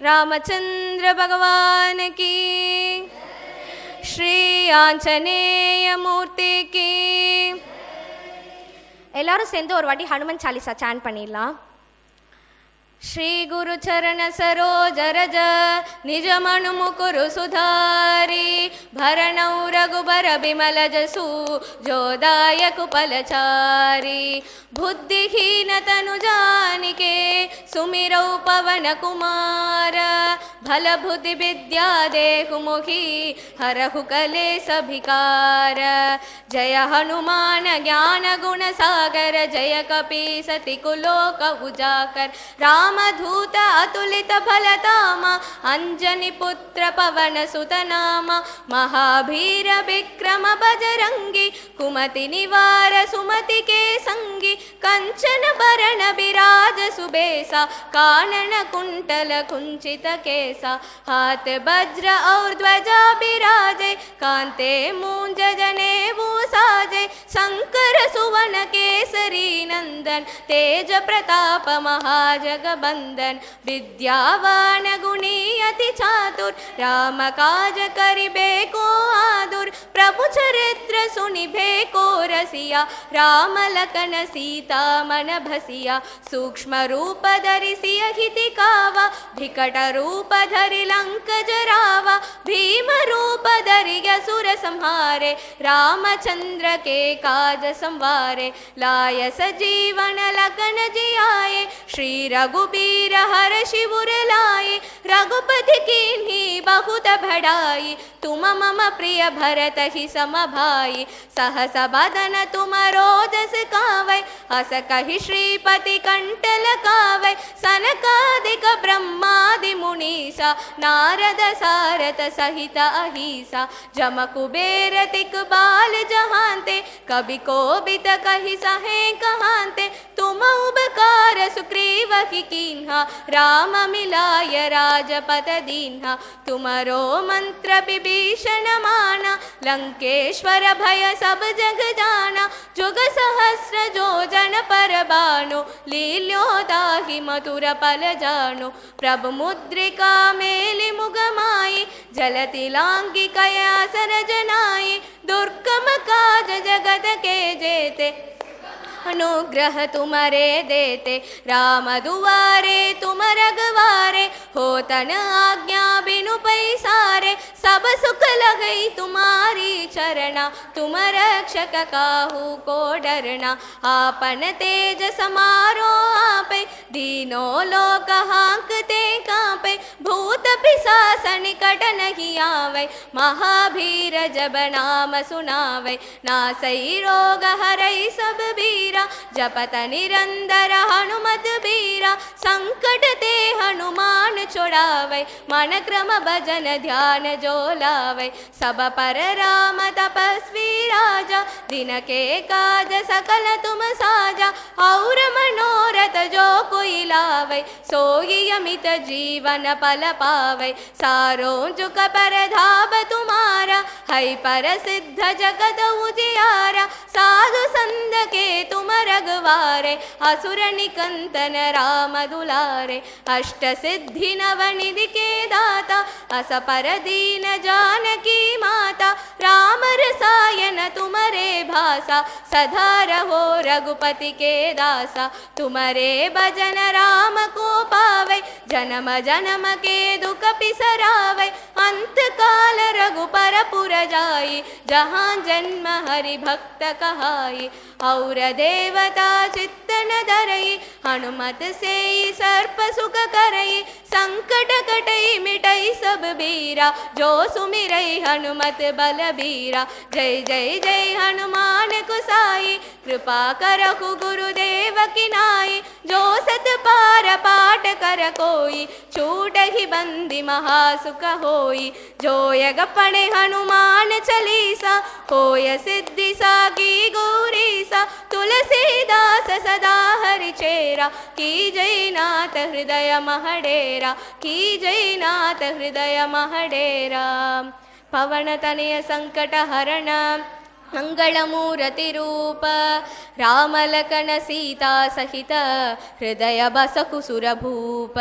S6: रामचंद्र भगवान की, श्री आंजनेय मूर्ति की। எல்லாரும் சேர்ந்து ஒரு வாட்டி ஹனுமன் சாலிசா சான் பண்ணிடலாம். श्री गुरु चरण सरोज रज निज मनु मुकुरु सुधारी भरणौ रघुबर बिमल जसु जो दायक फलचारी बुद्धिहीन तनु जानिके सुमिरौ पवन कुमार भल बुद्धि विद्या देहु मुखी हरहु कलेस भिकार जय हनुमान ज्ञान गुण सागर जय कपीसति कुलोक उजाकर रामधूत अतुलित फलतामा अंजनी पुत्र पवन सुत नामा महाभीर विक्रम बजरंगी कुमति निवार सुमति के संगी कंचन बरण बिराज सुबेसा कानन कुंटल कुंचित केसा हाथ वज्र और ध्वजा बिराजे कांते मूंज जनेऊ साजे शंकर सुवन केसरी नंदन तेज प्रताप महाजगबंदन विद्यावान गुणी अति चातुर राम काज करिबे को आदुर प्रभु चरित्र सुनिबे को रसिया राम लखन सीता मन भसिया सूक्ष्म रूप धरि सियहि दिखावा विकट रूप धरि लंक जरावा भीम रूप धरि असुर संहारे रामचंद्र के काज संवारे लाय सजीवन लखन जियाए श्री रघुबीर हर शिवर लाए रघुपति कीन्ही बहुत बढ़ाई तुम मम प्रिय भरत ही सम भाई सहस बदन तुम रोजस कावै हस कहि श्रीपति कंठ लगावै सनकादिक ब्रह्मादि मुनीसा नारद सारद सहित अहिसा जम कुबेर दिक्पाल जहांते कवि कोबिद कहि सहे कहांते तुम उपकार सुग्रीव की कीन्हा राम मिलाय राजपद दीन्हा तुमरो मंत्र विभीषण माना लंकेश्वर भय सब जग जाना जुग सहस्र जो जन पर बानो लील्यो दाहि मधुर पल जानो प्रभु मुद्रिका मेलि मुग माई जलति लांगी कया सरजनाई दुर्गम काज जगत के जेते अनुग्रह तुम्हारे देते राम दुआरे तुम रघवारे हो तन आज्ञा बिनु पैसारे सब सुख लगई तुम्हारी चरना तुम रक्षक काहू को डरना आपन तेज समारो आपे दीनो लोक हांकते कांपे भूत पिशाच निकट नहीं आवे महाभीर जब नाम सुनावे नासई रोग हरई सब बीरा जपत निरंतर हनुमत बीरा संकट ते हनुमान छुड़ावे मन क्रम भजन ध्यान जो लावे सब पर राम तपस्वी राजा दिन के काज सकल तुम साजा और मनोरथ जो कोई लावे सोई अमित जीवन पल पावे सारो जुक पर धाव तुम्हारा है पर सिद्ध जगत उजियारा साधु संत के तुम रघुवारे असुर निकंदन राम दुलारे अष्ट सिद्धि नव निधि के दाता अस पर दीन जानकी माता राम रसायन तुम्हारे भाषा सदा रहो रघुपति के दासा तुम्हारे भजन राम को पावे जन्म जन्म के दुख पिसरावे अंत काल रघुपर पुर जाई जहाँ जन्म हरि भक्त कहाई और देवता चित्त न धरई हनुमत से सर्प सुख करई संकट कटई मिटई सब बीरा जो सुमिरई हनुमत बल बीरा जय जय जय हनुमान कुसाई कृपा करहु गुरुदेव की नाई जो सत पार पाठ कर कोई छूट ही बंदी महासुख होई जो यग पढ़े हनुमान चालीसा होय सिद्धि साकी गौरीसा तुलसीदास सदा हरि चेरा की जय नाथ हृदय महडेरा की जय नाथ हृदय महडेरा पवन तनय संकट हरण मंगलमूर्तिरूप रामलखन सीता सहित हृदय बसकुसुरभूप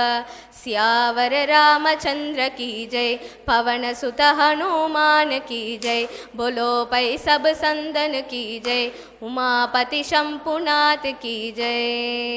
S6: सियावर रामचंद्र की जय पवन सुत हनुमान की जय बोलो पै सब संदन की जय उमापति शंभुनाथ की जय।